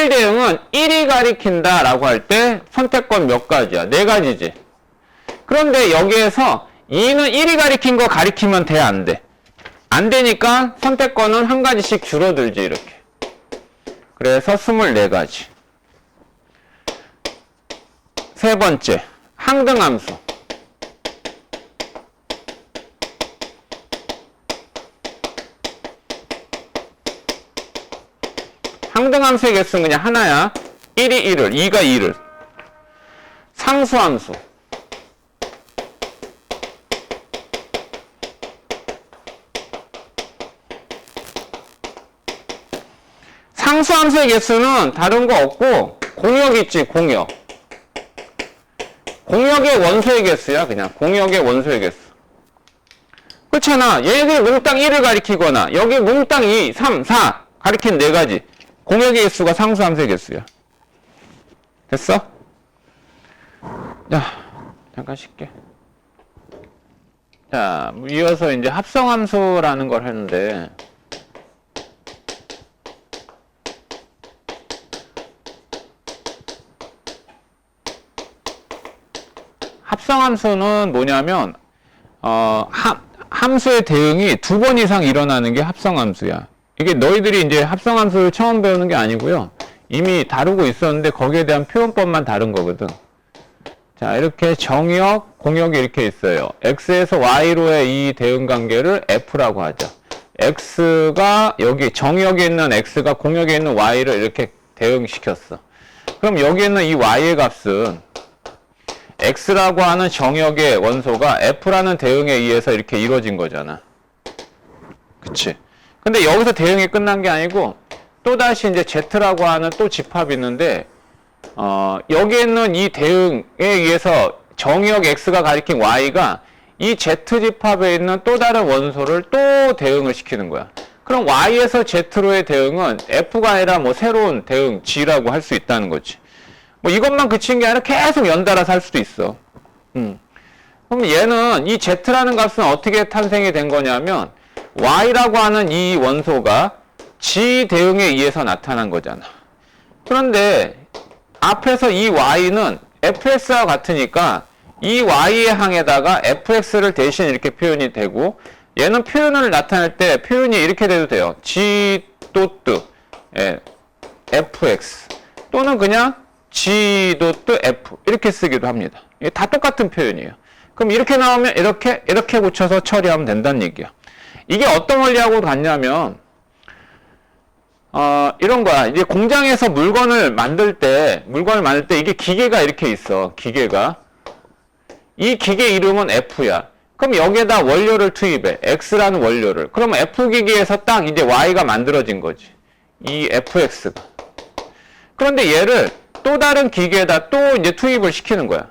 대응은 1이 가리킨다 라고 할 때 선택권 몇 가지야? 4가지지. 그런데 여기에서 2는 1이 가리킨 거 가리키면 돼, 안 돼? 안 되니까 선택권은 한 가지씩 줄어들지, 이렇게. 그래서 24가지. 세 번째, 항등함수. 항등함수의 개수는 그냥 하나야. 1이 1을, 2가 2를. 상수함수. 상수함수의 개수는 다른 거 없고 공역 있지, 공역. 공역의 원소의 개수야, 그냥. 공역의 원소의 개수. 그렇잖아. 얘네들이 몽땅 1을 가리키거나 여기 몽땅 2, 3, 4 가리킨 네 가지. 공역의 개수가 상수함수의 개수야. 됐어? 자, 잠깐 쉴게. 자, 이어서 이제 합성함수라는 걸 했는데, 합성함수는 뭐냐면, 함수의 대응이 2번 이상 일어나는 게 합성함수야. 이게 너희들이 이제 합성함수를 처음 배우는 게 아니고요. 이미 다루고 있었는데 거기에 대한 표현법만 다른 거거든. 자, 이렇게 정역, 공역이 이렇게 있어요. x에서 y로의 이 대응 관계를 f라고 하죠. x가 여기 정역에 있는 x가 공역에 있는 y를 이렇게 대응시켰어. 그럼 여기 있는 이 y의 값은 x라고 하는 정역의 원소가 f라는 대응에 의해서 이렇게 이루어진 거잖아. 그치? 근데 여기서 대응이 끝난 게 아니고 또다시 이제 z라고 하는 또 집합이 있는데 여기에 있는 이 대응에 의해서 정역 x가 가리킨 y가 이 z집합에 있는 또 다른 원소를 또 대응을 시키는 거야. 그럼 y에서 z로의 대응은 f가 아니라 뭐 새로운 대응 g라고 할 수 있다는 거지. 뭐 이것만 그친 게 아니라 계속 연달아서 할 수도 있어. 그럼 얘는 이 z라는 값은 어떻게 탄생이 된 거냐면 y라고 하는 이 원소가 g 대응에 의해서 나타난 거잖아. 그런데 앞에서 이 y는 fx와 같으니까 이 y의 항에다가 fx를 대신 이렇게 표현이 되고, 얘는 표현을 나타낼 때 표현이 이렇게 돼도 돼요. g 도트 fx 또는 그냥 g 도트 f 이렇게 쓰기도 합니다. 이게 다 똑같은 표현이에요. 그럼 이렇게 나오면 이렇게 붙여서 처리하면 된다는 얘기야. 이게 어떤 원리하고 같냐면 이런 거야. 이제 공장에서 물건을 만들 때 이게 기계가 이렇게 있어. 기계가. 이 기계 이름은 F야. 그럼 여기에다 원료를 투입해. X라는 원료를. 그럼 F 기계에서 딱 이제 Y가 만들어진 거지. 이 FX가. 그런데 얘를 또 다른 기계에다 또 이제 투입을 시키는 거야.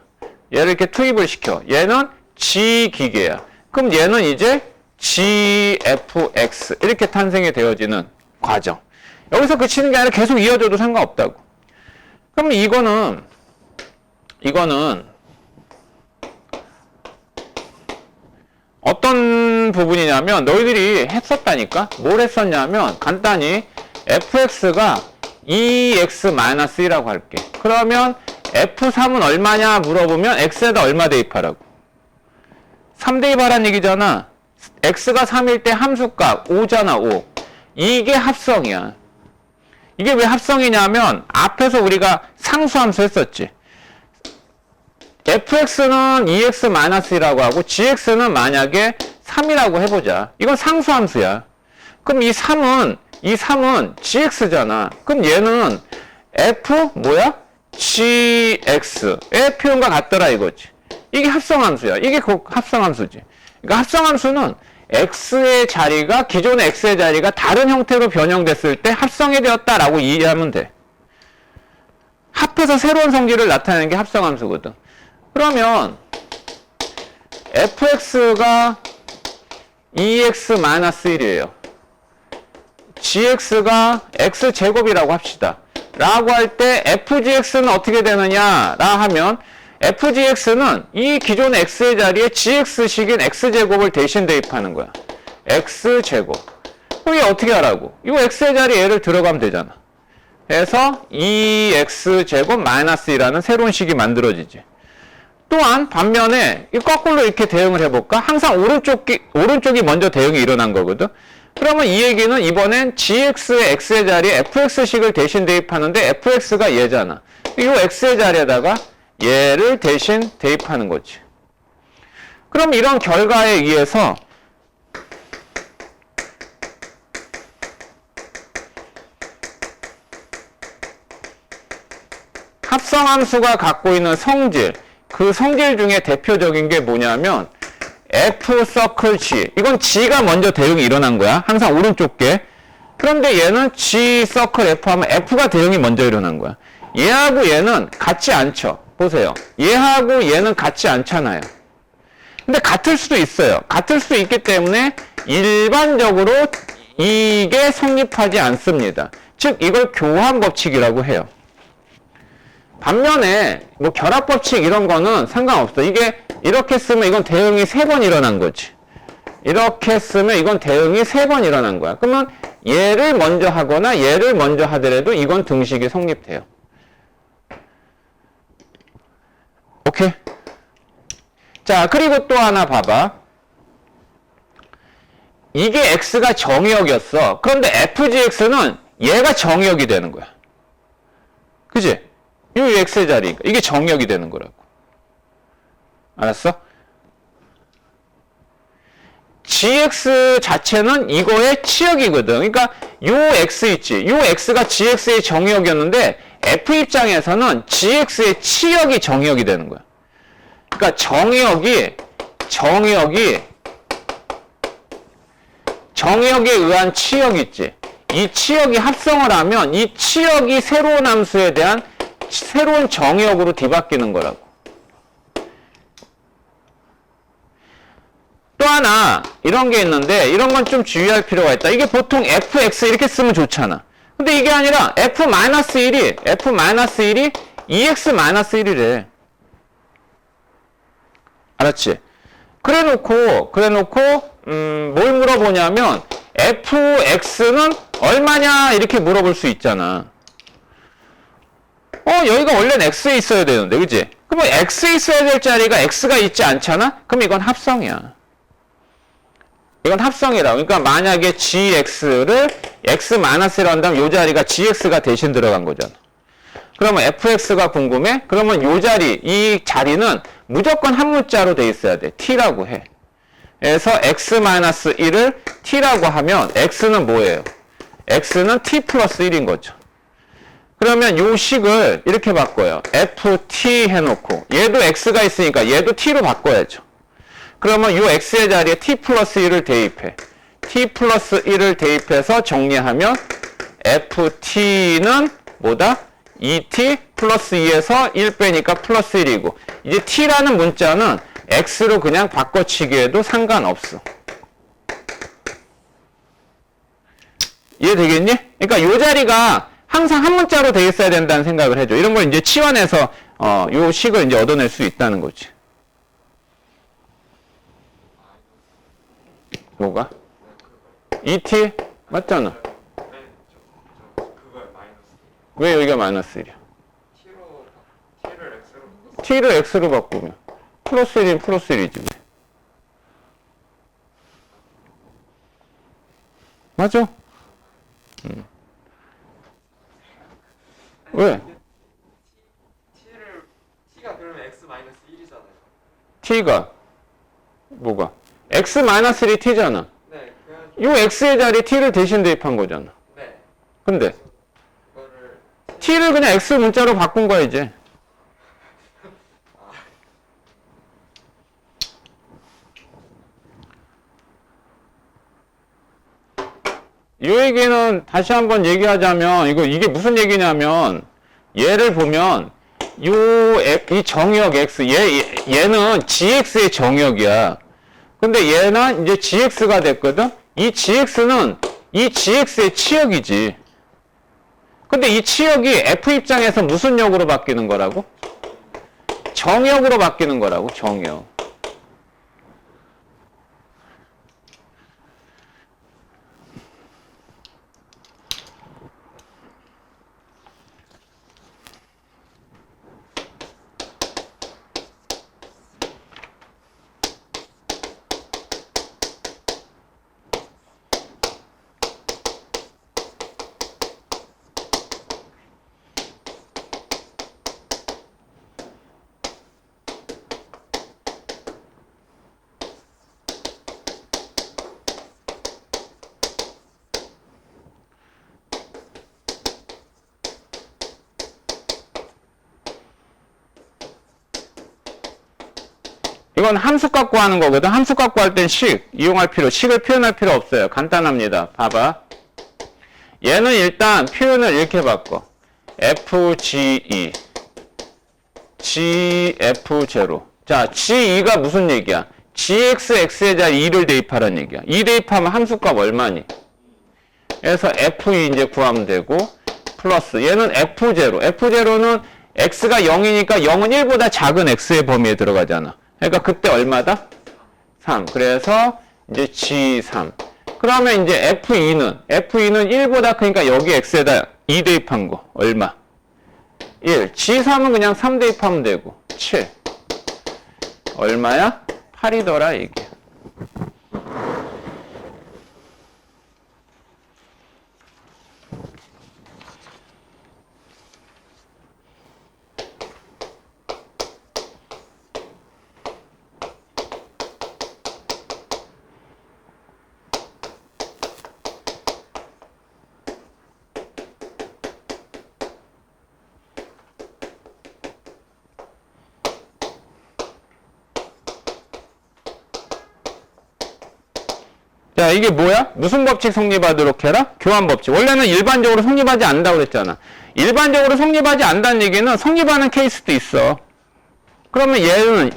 얘를 이렇게 투입을 시켜. 얘는 G 기계야. 그럼 얘는 이제 GFX. 이렇게 탄생이 되어지는 과정. 여기서 그치는 게 아니라 계속 이어져도 상관없다고. 그럼 이거는 어떤 부분이냐면 너희들이 했었다니까? 뭘 했었냐면 간단히 fx가 2x-1라고 할게. 그러면 f3은 얼마냐 물어보면 x에다 얼마 대입하라고. 3 대입하라는 얘기잖아. x가 3일 때 함수값 5잖아. 5. 이게 합성이야. 이게 왜 합성이냐면 앞에서 우리가 상수함수 했었지. fx는 2x-1라고 하고 gx는 만약에 3이라고 해보자. 이건 상수함수야. 그럼 이 3은 gx잖아. 그럼 얘는 f 뭐야? gx의 표현과 같더라 이거지. 이게 합성함수야. 이게 그 합성함수지. 그러니까 합성함수는 x의 자리가 기존의 x의 자리가 다른 형태로 변형됐을 때 합성이 되었다라고 이해하면 돼. 합해서 새로운 성질을 나타내는 게 합성함수거든. 그러면 fx가 2x-1이에요. gx가 x제곱이라고 합시다. 라고 할 때 fgx는 어떻게 되느냐 라 하면 fgx는 이 기존의 x의 자리에 gx식인 x제곱을 대신 대입하는 거야. x제곱. 그럼 이게 어떻게 하라고? 이거 x의 자리에 얘를 들어가면 되잖아. 그래서 2x제곱 -2라는 새로운 식이 만들어지지. 또한 반면에 이 거꾸로 이렇게 대응을 해볼까? 항상 오른쪽이 먼저 대응이 일어난 거거든. 그러면 이 얘기는 이번엔 gx의 x의 자리에 fx식을 대신 대입하는데 fx가 얘잖아. 이 x의 자리에다가 얘를 대신 대입하는 거지. 그럼 이런 결과에 의해서 합성함수가 갖고 있는 성질, 그 성질 중에 대표적인 게 뭐냐면 F 서클 G. 이건 G가 먼저 대응이 일어난 거야. 항상 오른쪽 게. 그런데 얘는 G 서클 F 하면 F가 대응이 먼저 일어난 거야. 얘하고 얘는 같지 않죠. 보세요. 얘하고 얘는 같지 않잖아요. 근데 같을 수도 있어요. 같을 수도 있기 때문에 일반적으로 이게 성립하지 않습니다. 즉 이걸 교환 법칙이라고 해요. 반면에 뭐 결합 법칙 이런 거는 상관없어. 이게 이렇게 쓰면 이건 대응이 3번 일어난 거지. 이렇게 쓰면 이건 대응이 3번 일어난 거야. 그러면 얘를 먼저 하거나 얘를 먼저 하더라도 이건 등식이 성립돼요. 오케이? 자, 그리고 또 하나 봐봐. 이게 x가 정의역이었어. 그런데 fgx는 얘가 정의역이 되는 거야. 그지? 이 x의 자리니까 이게 정의역이 되는 거라고. 알았어? gx 자체는 이거의 치역이거든. 그러니까 요 x 있지. 요 x가 gx의 정의역이었는데 f 입장에서는 gx의 치역이 정의역이 되는 거야. 그러니까 정의역에 의한 치역 있지. 이 치역이 합성을 하면 이 치역이 새로운 함수에 대한 새로운 정의역으로 뒤바뀌는 거라고. 또 하나 이런 게 있는데 이런 건 좀 주의할 필요가 있다. 이게 보통 fx 이렇게 쓰면 좋잖아. 근데 이게 아니라 f-1이 2x-1이래. 알았지? 그래놓고 뭘 물어보냐면 fx는 얼마냐 이렇게 물어볼 수 있잖아. 여기가 원래는 x에 있어야 되는데, 그지? 그럼 x에 있어야 될 자리가 x가 있지 않잖아? 그럼 이건 합성이야. 이건 합성이라. 그러니까 만약에 gx를 x-1로 한다면 이 자리가 gx가 대신 들어간 거잖아. 그러면 fx가 궁금해? 그러면 이 자리는 무조건 한 문자로 돼 있어야 돼. t라고 해. 그래서 x-1을 t라고 하면 x는 뭐예요? x는 t 플러스 1인 거죠. 그러면 요 식을 이렇게 바꿔요. ft 해놓고 얘도 x가 있으니까 얘도 t로 바꿔야죠. 그러면 요 x의 자리에 t 플러스 1을 대입해. t 플러스 1을 대입해서 정리하면 ft는 뭐다? 2t 플러스 2에서 1 빼니까 플러스 1이고 이제 t라는 문자는 x로 그냥 바꿔치기 해도 상관없어. 이해되겠니? 그러니까 요 자리가 항상 한 문자로 돼 있어야 된다는 생각을 해줘. 이런 걸 이제 치환해서 요 식을 이제 얻어낼 수 있다는 거지. 뭐가? 2t? 맞잖아. 왜 여기가 마이너스 1이야? t를 x로 바꾸면 플러스 1이면 플러스 1이지. 왜? 맞아? 왜? t가 그러면 x-1이잖아요. t가 뭐가? x-1이 t잖아. 네. 요 x의 자리에 t를 대신 대입한 거잖아. 네. 근데 그거를 t를 그냥 x 문자로 바꾼 거야 이제. 이 얘기는 다시 한번 얘기하자면 이게 무슨 얘기냐면 얘를 보면 이 정의역 x 얘는 gx의 정의역이야. 근데 얘는 이제 gx가 됐거든. 이 gx는 이 gx의 치역이지. 근데 이 치역이 f 입장에서 무슨 역으로 바뀌는 거라고? 정역으로 바뀌는 거라고. 정역. 이건 함수 갖고 하는 거거든. 함수 갖고 할 땐 식을 표현할 필요 없어요. 간단합니다. 봐봐. 얘는 일단 표현을 이렇게 바꿔. FGE, GF0. 자, G2가 무슨 얘기야? GX, X의 자리 2를 대입하라는 얘기야. 2 대입하면 함수값 얼마니? 그래서 F2 이제 구하면 되고, 플러스 얘는 F0. F0는 X가 0이니까 0은 1보다 작은 X의 범위에 들어가잖아. 그러니까 그때 얼마다? 3. 그래서 이제 G3. 그러면 이제 F2는 1보다 크니까 여기 X에다 2 대입한 거 얼마? 1. G3은 그냥 3 대입하면 되고 7. 얼마야? 8이더라 이게. 자, 이게 뭐야? 무슨 법칙 성립하도록 해라? 교환 법칙. 원래는 일반적으로 성립하지 않는다고 그랬잖아. 일반적으로 성립하지 않는다는 얘기는 성립하는 케이스도 있어. 그러면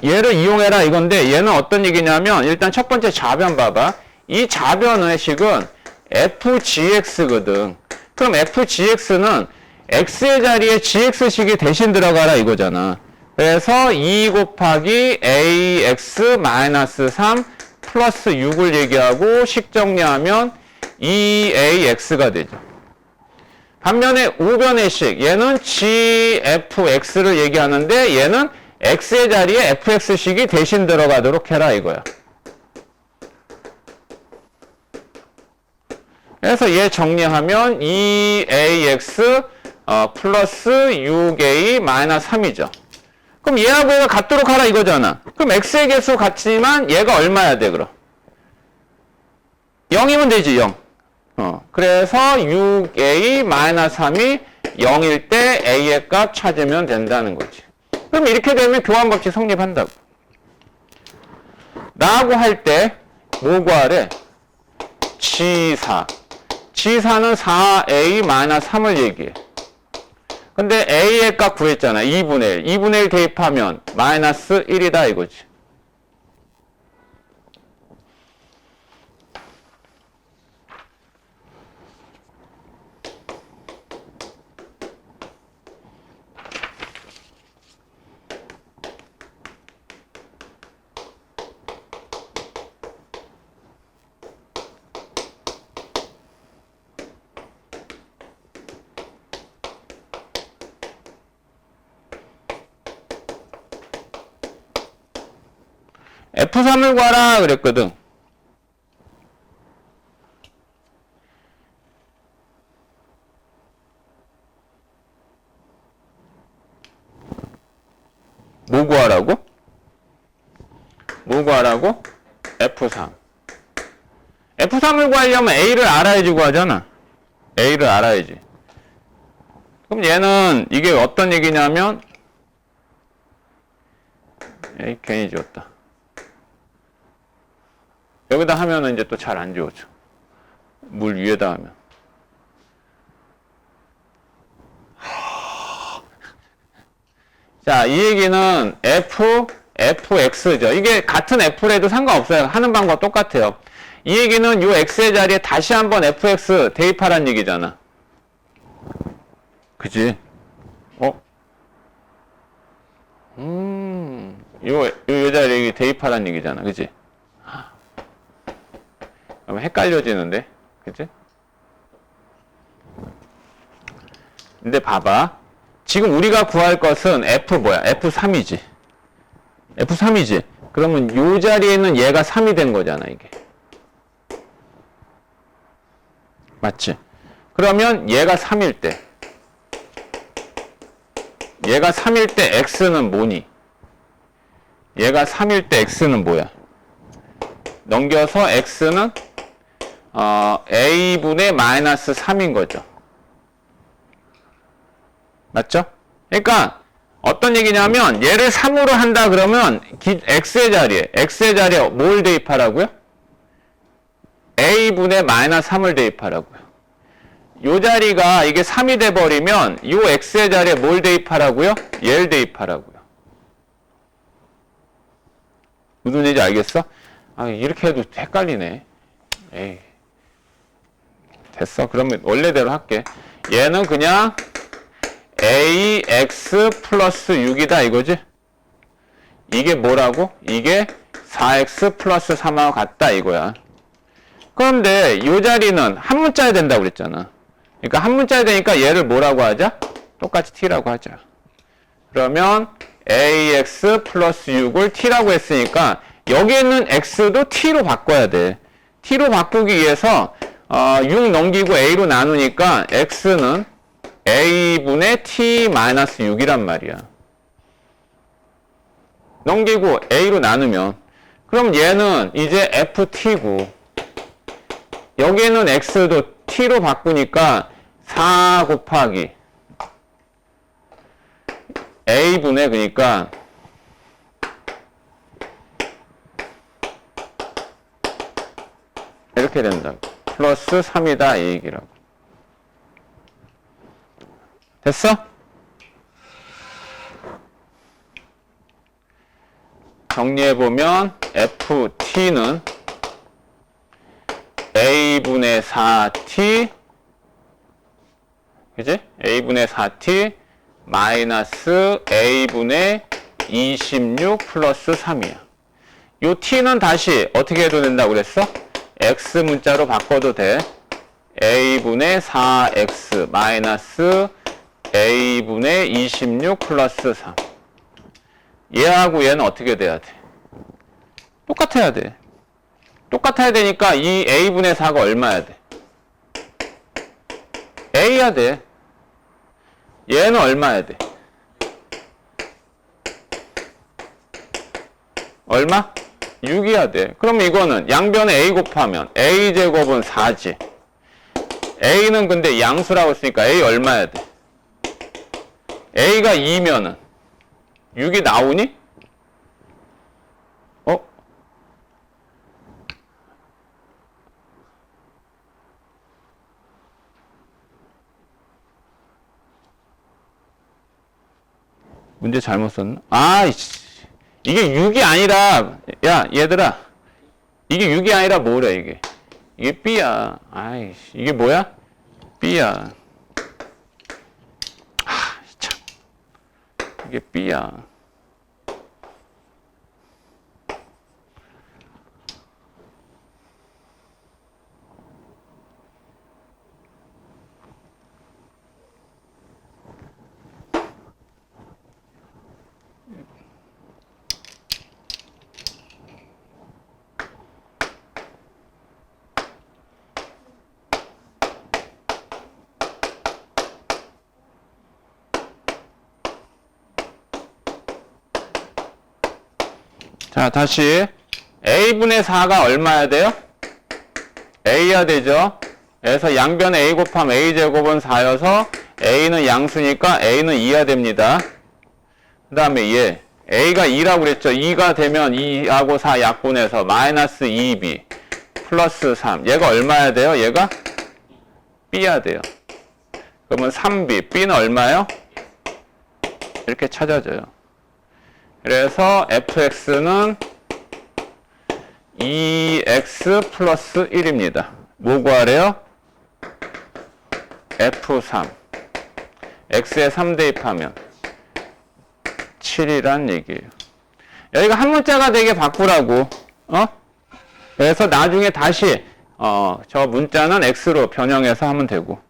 얘를 이용해라 이건데 얘는 어떤 얘기냐면 일단 첫 번째 좌변 봐봐. 이 좌변의 식은 FGX거든. 그럼 FGX는 X의 자리에 GX식이 대신 들어가라 이거잖아. 그래서 2 곱하기 AX-3 플러스 6을 얘기하고 식 정리하면 2AX가 되죠. 반면에 우변의 식, 얘는 GFX를 얘기하는데 얘는 X의 자리에 FX식이 대신 들어가도록 해라 이거야. 그래서 얘 정리하면 2AX 플러스 6A 마이너스 3이죠. 그럼 얘하고 얘가 같도록 하라 이거잖아. 그럼 X의 개수 같지만 얘가 얼마야 돼 그럼? 0이면 되지 0. 그래서 6A-3이 0일 때 A의 값 찾으면 된다는 거지. 그럼 이렇게 되면 교환 법칙 성립한다고. 라고 할 때 뭐 구하래? G4. G4는 4A-3을 얘기해. 근데 A의 값 구했잖아. 2분의 1. 2분의 1 대입하면 마이너스 1이다 이거지. F3을 구하라 그랬거든. 뭐 구하라고? 뭐 구하라고? F3. F3을 구하려면 A를 알아야지 구하잖아. A를 알아야지. 그럼 얘는 이게 어떤 얘기냐면 에이 괜히 지웠다. 여기다 하면은 이제 또 잘 안 지워져. 물 위에다 하면. 자, 이 얘기는 fx죠. 이게 같은 f래도 상관없어요. 하는 방법 똑같아요. 이 얘기는 요 x의 자리에 다시 한번 fx 대입하라는 얘기잖아. 그지? 요 자리에 대입하라는 얘기잖아. 그지? 그럼 헷갈려지는데, 그치? 근데 봐봐. 지금 우리가 구할 것은 F 뭐야? F3이지. F3이지. 그러면 요 자리에는 얘가 3이 된 거잖아, 이게. 맞지? 그러면 얘가 3일 때. 얘가 3일 때 X는 뭐니? 얘가 3일 때 X는 뭐야? 넘겨서 X는 A분의 마이너스 3인 거죠. 맞죠? 그러니까 어떤 얘기냐면 얘를 3으로 한다 그러면 X의 자리에 뭘 대입하라고요? A분의 마이너스 3을 대입하라고요. 요 자리가 이게 3이 돼버리면 요 x의 자리에 뭘 대입하라고요? 얘를 대입하라고요. 무슨 얘기인지 알겠어? 아, 이렇게 해도 헷갈리네. 에이. 됐어. 그러면 원래대로 할게. 얘는 그냥 ax 플러스 6이다 이거지? 이게 뭐라고? 이게 4x 플러스 3하고 같다 이거야. 그런데 이 자리는 한 문자에 된다고 그랬잖아. 그러니까 한 문자에 되니까 얘를 뭐라고 하자? 똑같이 t라고 하자. 그러면 ax 플러스 6을 t라고 했으니까 여기 있는 x도 t로 바꿔야 돼. t로 바꾸기 위해서 6 넘기고 a로 나누니까 x는 a분의 t-6이란 말이야. 넘기고 a로 나누면 그럼 얘는 이제 ft고 여기에는 x도 t로 바꾸니까 4 곱하기 a분의 그러니까 이렇게 된다고. 플러스 3이다 이 얘기라고. 됐어? 정리해보면 ft는 a분의 4t 그지? a분의 4t 마이너스 a분의 26 플러스 3이야. 요 t는 다시 어떻게 해도 된다고 그랬어? x 문자로 바꿔도 돼. a분의 4x 마이너스 a분의 26 플러스 3. 얘하고 얘는 어떻게 돼야 돼? 똑같아야 돼. 똑같아야 되니까 이 a분의 4가 얼마야 돼? a야 돼. 얘는 얼마야 돼? 얼마? 6이야 돼. 그럼 이거는 양변에 a 곱하면 a제곱은 4지. a는 근데 양수라고 했으니까 a 얼마야 돼? a가 2면은 6이 나오니? 문제 잘못 썼나? 이게 6이 아니라, 야, 얘들아. 이게 6이 아니라 뭐래, 이게? 이게 B야. 이게 뭐야? B야. 참. 이게 B야. 자, 다시 a분의 4가 얼마야 돼요? a야 되죠? 그래서 양변에 a 곱하면 a제곱은 4여서 a는 양수니까 a는 2야 됩니다. 그 다음에 얘 a가 2라고 그랬죠? 2가 되면 2하고 4 약분해서 마이너스 2b 플러스 3. 얘가 얼마야 돼요? 얘가 b야 돼요. 그러면 3b. b는 얼마요? 이렇게 찾아져요. 그래서 fx는 2x 플러스 1입니다. 뭐 구하래요? f3. x에 3 대입하면 7이란 얘기예요. 여기가 한 문자가 되게 바꾸라고. 그래서 나중에 다시 저 문자는 x로 변형해서 하면 되고.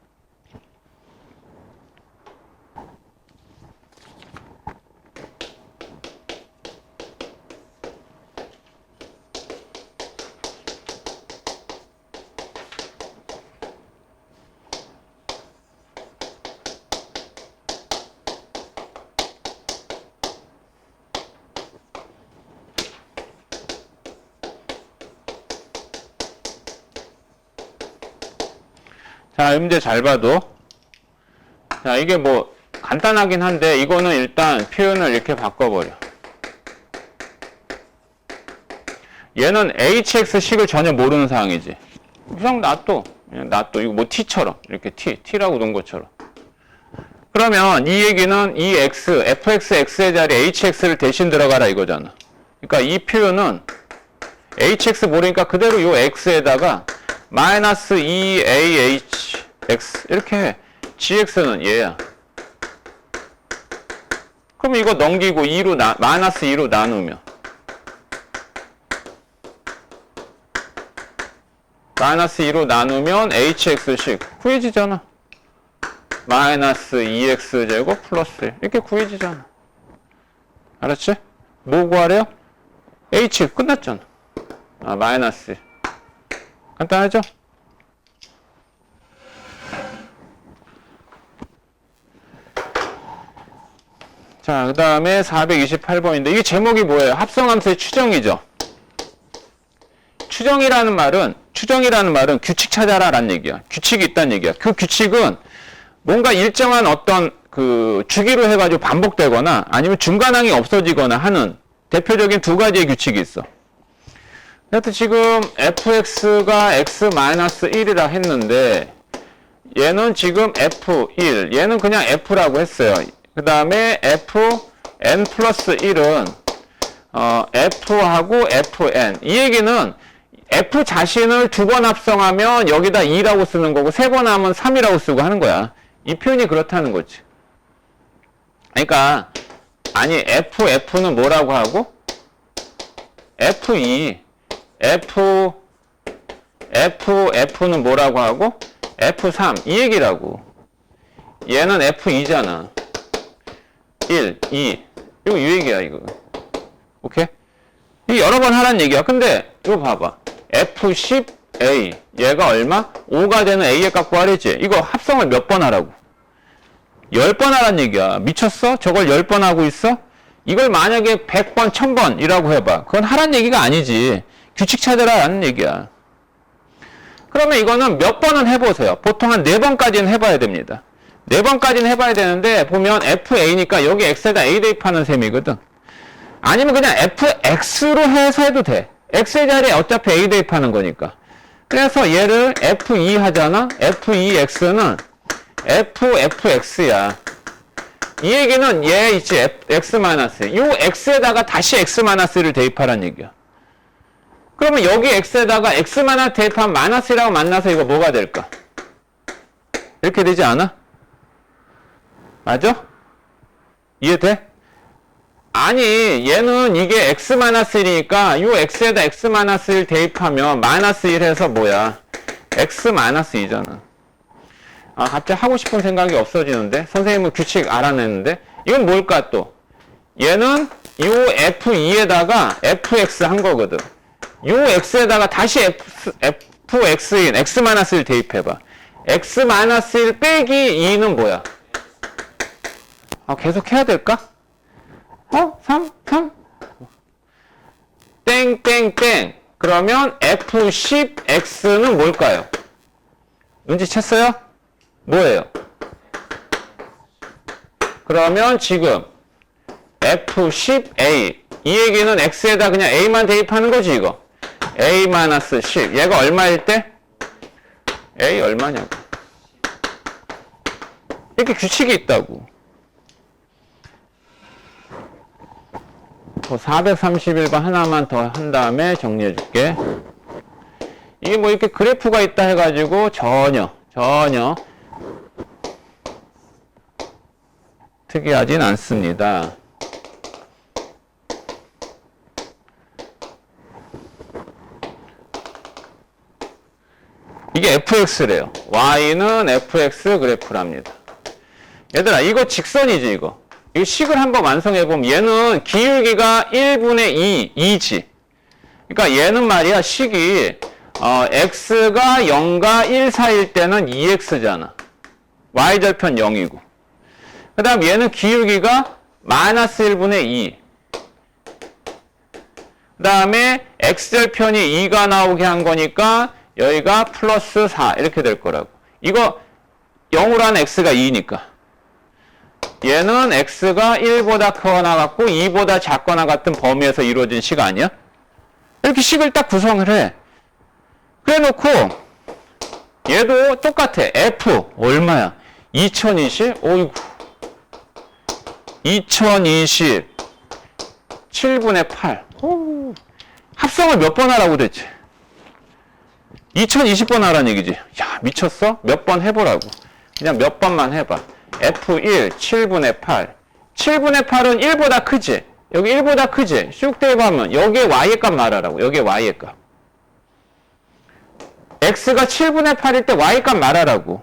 자, 문제 잘 봐도. 자, 이게 뭐 간단하긴 한데 이거는 일단 표현을 이렇게 바꿔버려. 얘는 hx식을 전혀 모르는 상황이지. 그냥 놔둬. 그냥 놔둬. 이거 뭐 t처럼. 이렇게 t라고 놓은 것처럼. 그러면 이 얘기는 이 x, fx의 자리에 hx를 대신 들어가라 이거잖아. 그러니까 이 표현은 hx 모르니까 그대로 요 x에다가 마이너스 2ahx 이렇게 해. gx는 얘야. 그럼 이거 넘기고 마이너스 2로 나누면 마이너스 2로 나누면 hx씩 구해지잖아. 마이너스 2x제곱 플러스 1 이렇게 구해지잖아. 알았지? 뭐 구하래요? h 끝났잖아. 마이너스 1. 간단하죠? 자, 그 다음에 428번인데 이게 제목이 뭐예요? 합성함수의 추정이죠. 추정이라는 말은 규칙 찾아라 라는 얘기야. 규칙이 있다는 얘기야. 그 규칙은 뭔가 일정한 어떤 그 주기로 해가지고 반복되거나 아니면 중간항이 없어지거나 하는 대표적인 두 가지의 규칙이 있어. 하여튼 지금 fx가 x-1이라 했는데 얘는 지금 f1, 얘는 그냥 f라고 했어요. 그 다음에 fn 플러스 1은 f하고 fn. 이 얘기는 f 자신을 두 번 합성하면 여기다 2라고 쓰는 거고 세 번 하면 3이라고 쓰고 하는 거야. 이 표현이 그렇다는 거지. 그러니까 아니 f는 뭐라고 하고 f2 f는 뭐라고 하고 f3 이 얘기라고. 얘는 f2잖아. 1, 2 이거 이 얘기야 이거. 오케이? 이 여러 번 하라는 얘기야. 근데 이거 봐봐. f10a 얘가 얼마? 5가 되는 a의 값 구하랬지. 이거 합성을 몇 번 하라고? 10번 하라는 얘기야. 미쳤어? 저걸 10번 하고 있어? 이걸 만약에 100번, 1000번이라고 해봐. 그건 하라는 얘기가 아니지. 규칙 찾으라는 얘기야. 그러면 이거는 몇 번은 해보세요. 보통 한 4번까지는 해봐야 됩니다. 4번까지는 해봐야 되는데 보면 fa니까 여기 x에다 a 대입하는 셈이거든. 아니면 그냥 fx로 해서 해도 돼. x의 자리에 어차피 a 대입하는 거니까. 그래서 얘를 f2 하잖아. f2x는 fx야. 이 얘기는 얘 있지 x-1. 요 x에다가 다시 x-1를 대입하라는 얘기야. 그러면 여기 x에다가 x- 대입하면 마이너스라고 만나서 이거 뭐가 될까? 이렇게 되지 않아? 맞아? 이해돼? 아니 얘는 이게 x-1이니까 요 x에다 x-1 대입하면 마이너스 1 해서 뭐야? x-2잖아. 갑자기 하고 싶은 생각이 없어지는데? 선생님은 규칙 알아냈는데? 이건 뭘까 또? 얘는 요 f2에다가 fx 한 거거든. 요 x에다가 다시 fx인 x-1 대입해봐. x-1 빼기 2는 뭐야? 계속 해야 될까? 3? 땡땡땡. 그러면 f10x는 뭘까요? 눈치챘어요? 뭐예요? 그러면 지금 f10a 이 얘기는 x에다 그냥 a만 대입하는 거지 이거. a-10 얘가 얼마일 때? a 얼마냐고. 이렇게 규칙이 있다고. 431번 하나만 더 한 다음에 정리해 줄게. 이게 뭐 이렇게 그래프가 있다 해가지고 전혀 특이하진 않습니다. 이게 fx래요. y는 fx 그래프랍니다. 얘들아 이거 직선이지 이거. 이 식을 한번 완성해보면 얘는 기울기가 1분의 2지. 그러니까 얘는 말이야 식이 x가 0과 1 사이일 때는 2x잖아. y절편 0이고. 그 다음 얘는 기울기가 마이너스 1분의 2. 그 다음에 x절편이 2가 나오게 한 거니까 여기가 플러스 4 이렇게 될 거라고. 이거 0으로 한 x가 2니까. 얘는 x가 1보다 크거나 같고 2보다 작거나 같은 범위에서 이루어진 식 아니야? 이렇게 식을 딱 구성을 해. 그래 놓고 얘도 똑같아. F 얼마야? 2020? 어이구. 2020 7분의 8. 오. 합성을 몇 번 하라고 됐지? 2020번 하라는 얘기지. 야, 미쳤어? 몇 번 해보라고. 그냥 몇 번만 해봐. F1 7분의 8. 7분의 8은 1보다 크지? 여기 1보다 크지? 쑥 대입하면 여기에 y의 값 말하라고. 여기에 y의 값. x가 7분의 8일 때 y 값 말하라고.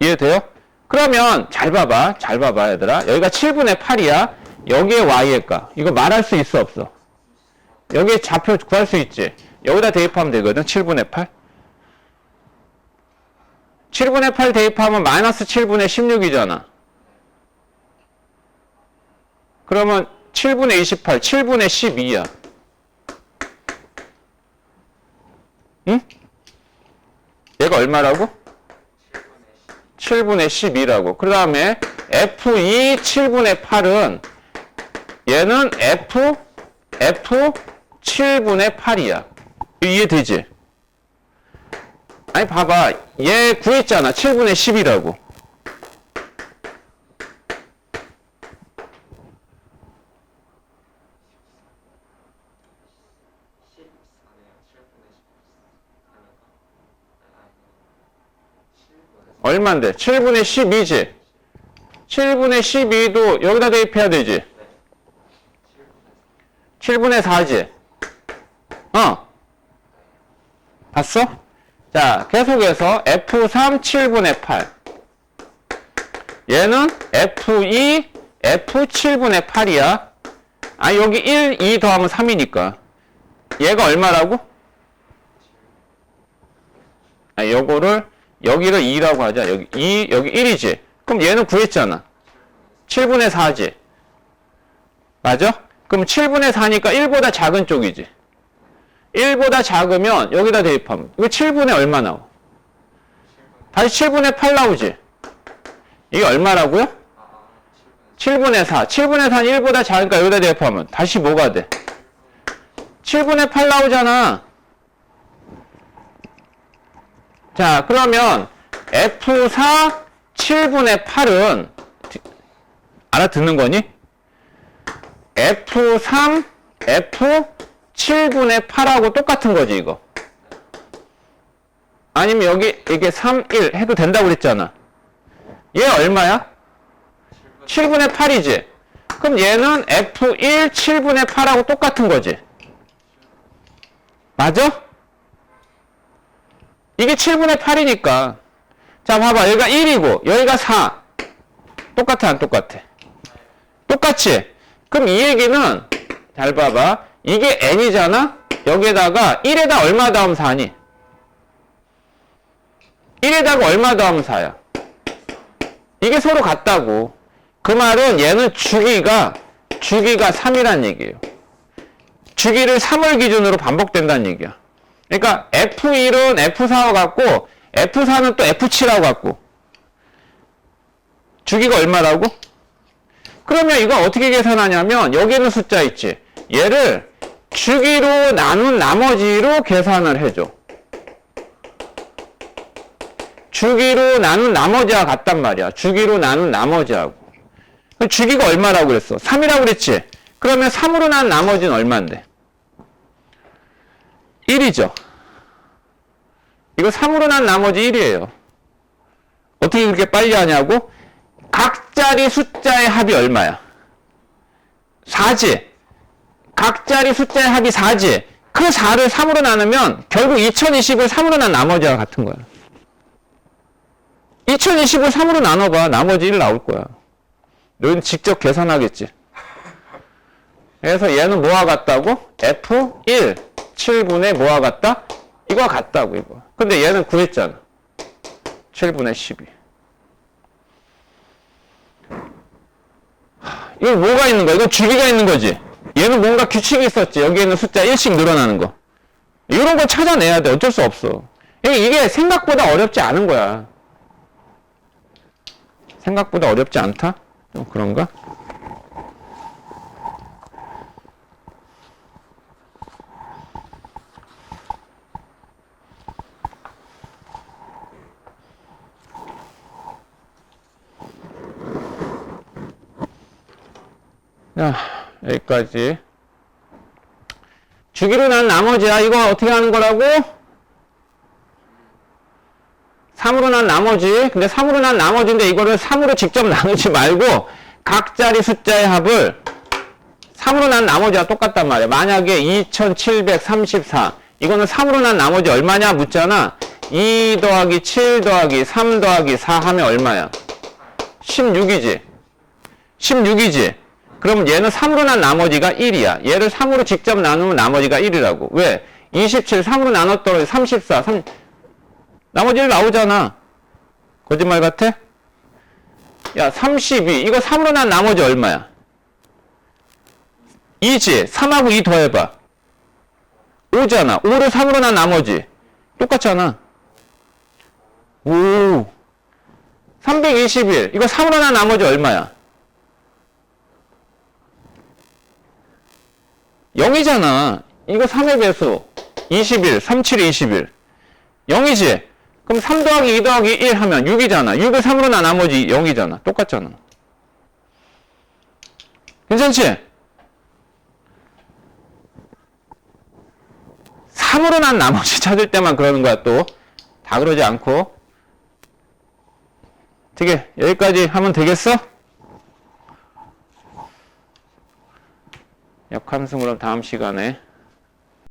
이해돼요? 그러면 잘 봐봐. 잘 봐봐 얘들아. 여기가 7분의 8이야. 여기에 y의 값. 이거 말할 수 있어 없어? 여기에 좌표 구할 수 있지? 여기다 대입하면 되거든. 7분의 8. 7분의 8 대입하면 마이너스 7분의 16이잖아. 그러면 7분의 28, 7분의 12야. 응? 얘가 얼마라고? 7분의 12라고. 그 다음에 F2 7분의 8은 얘는 F 7분의 8이야. 이해되지? 아니 봐봐. 얘 구했잖아. 7분의 10이라고. 얼만데? 7분의 12지? 7분의 12도 여기다 대입해야 되지? 7분의 4지? 봤어? 자, 계속해서 F3 7분의 8. 얘는 F2 F 7분의 8이야. 아, 여기 1, 2 더하면 3이니까. 얘가 얼마라고? 아, 요거를 여기를 2라고 하자. 여기 2, 여기 1이지. 그럼 얘는 구했잖아. 7분의 4지. 맞아? 그럼 7분의 4니까 1보다 작은 쪽이지. 1보다 작으면 여기다 대입하면 이거 7분의 얼마 나와? 다시 7분의 8 나오지. 이게 얼마라고요? 7분의 4. 7분의 4는 1보다 작으니까 여기다 대입하면 다시 뭐가 돼? 7분의 8 나오잖아. 자, 그러면 F4 7분의 8은 알아듣는 거니? F3 F 7분의 8하고 똑같은 거지, 이거. 아니면 여기 이게 3, 1 해도 된다고 그랬잖아. 얘 얼마야? 7분의 8이지. 그럼 얘는 F1 7분의 8하고 똑같은 거지. 맞아? 이게 7분의 8이니까. 자, 봐봐. 여기가 1이고, 여기가 4. 똑같아, 안 똑같아? 똑같지? 그럼 이 얘기는, 잘 봐봐. 이게 n이잖아? 여기에다가 1에다 얼마 더하면 4니? 1에다가 얼마 더하면 4야? 이게 서로 같다고. 그 말은 얘는 주기가 3이란 얘기예요. 주기를 3을 기준으로 반복된다는 얘기야. 그러니까 F1은 F4와 같고 F4는 또 F7하고 같고. 주기가 얼마라고? 그러면 이거 어떻게 계산하냐면 여기는 숫자 있지. 얘를 주기로 나눈 나머지로 계산을 해줘. 주기로 나눈 나머지와 같단 말이야. 주기로 나눈 나머지하고. 주기가 얼마라고 그랬어? 3이라고 그랬지? 그러면 3으로 난 나머지는 얼마인데? 1이죠. 이거 3으로 난 나머지 1이에요. 어떻게 그렇게 빨리 하냐고? 각자리 숫자의 합이 얼마야? 4지. 각자리 숫자의 합이 4지. 그 4를 3으로 나누면 결국 2020을 3으로 난 나머지와 같은 거야. 2020을 3으로 나눠봐. 나머지 1 나올 거야. 너희는 직접 계산하겠지. 그래서 얘는 뭐와 같다고? F1 7분의 뭐와 같다? 이거와 같다고 이거. 근데 얘는 구했잖아. 7분의 12. 이거 뭐가 있는 거야? 이거 주기가 있는 거지. 얘는 뭔가 규칙이 있었지. 여기에 있는 숫자 1씩 늘어나는 거. 이런 거 찾아내야 돼. 어쩔 수 없어. 이게 생각보다 어렵지 않은 거야. 생각보다 어렵지 않다? 좀 그런가? 자, 여기까지. 주기로 난 나머지야. 이거 어떻게 하는 거라고? 3으로 난 나머지. 근데 3으로 난 나머지인데 이거를 3으로 직접 나누지 말고 각자리 숫자의 합을 3으로 난 나머지와 똑같단 말이야. 만약에 2734. 이거는 3으로 난 나머지 얼마냐 묻잖아. 2 더하기 7 더하기 3 더하기 4 하면 얼마야? 16이지. 16이지. 그럼 얘는 3으로 난 나머지가 1이야. 얘를 3으로 직접 나누면 나머지가 1이라고. 왜? 27, 3으로 나눴더니 34, 나머지 1 나오잖아. 거짓말 같아? 야, 32. 이거 3으로 난 나머지 얼마야? 2지. 3하고 2 더해봐. 5잖아. 5를 3으로 난 나머지. 똑같잖아. 오. 321. 이거 3으로 난 나머지 얼마야? 0이잖아. 이거 3의 배수. 21. 37, 21. 0이지? 그럼 3 더하기 2 더하기 1 하면 6이잖아. 6을 3으로 난 나머지 0이잖아. 똑같잖아. 괜찮지? 3으로 난 나머지 찾을 때만 그러는 거야, 또. 다 그러지 않고. 어떻게, 여기까지 하면 되겠어? 역함수 그럼 다음 시간에.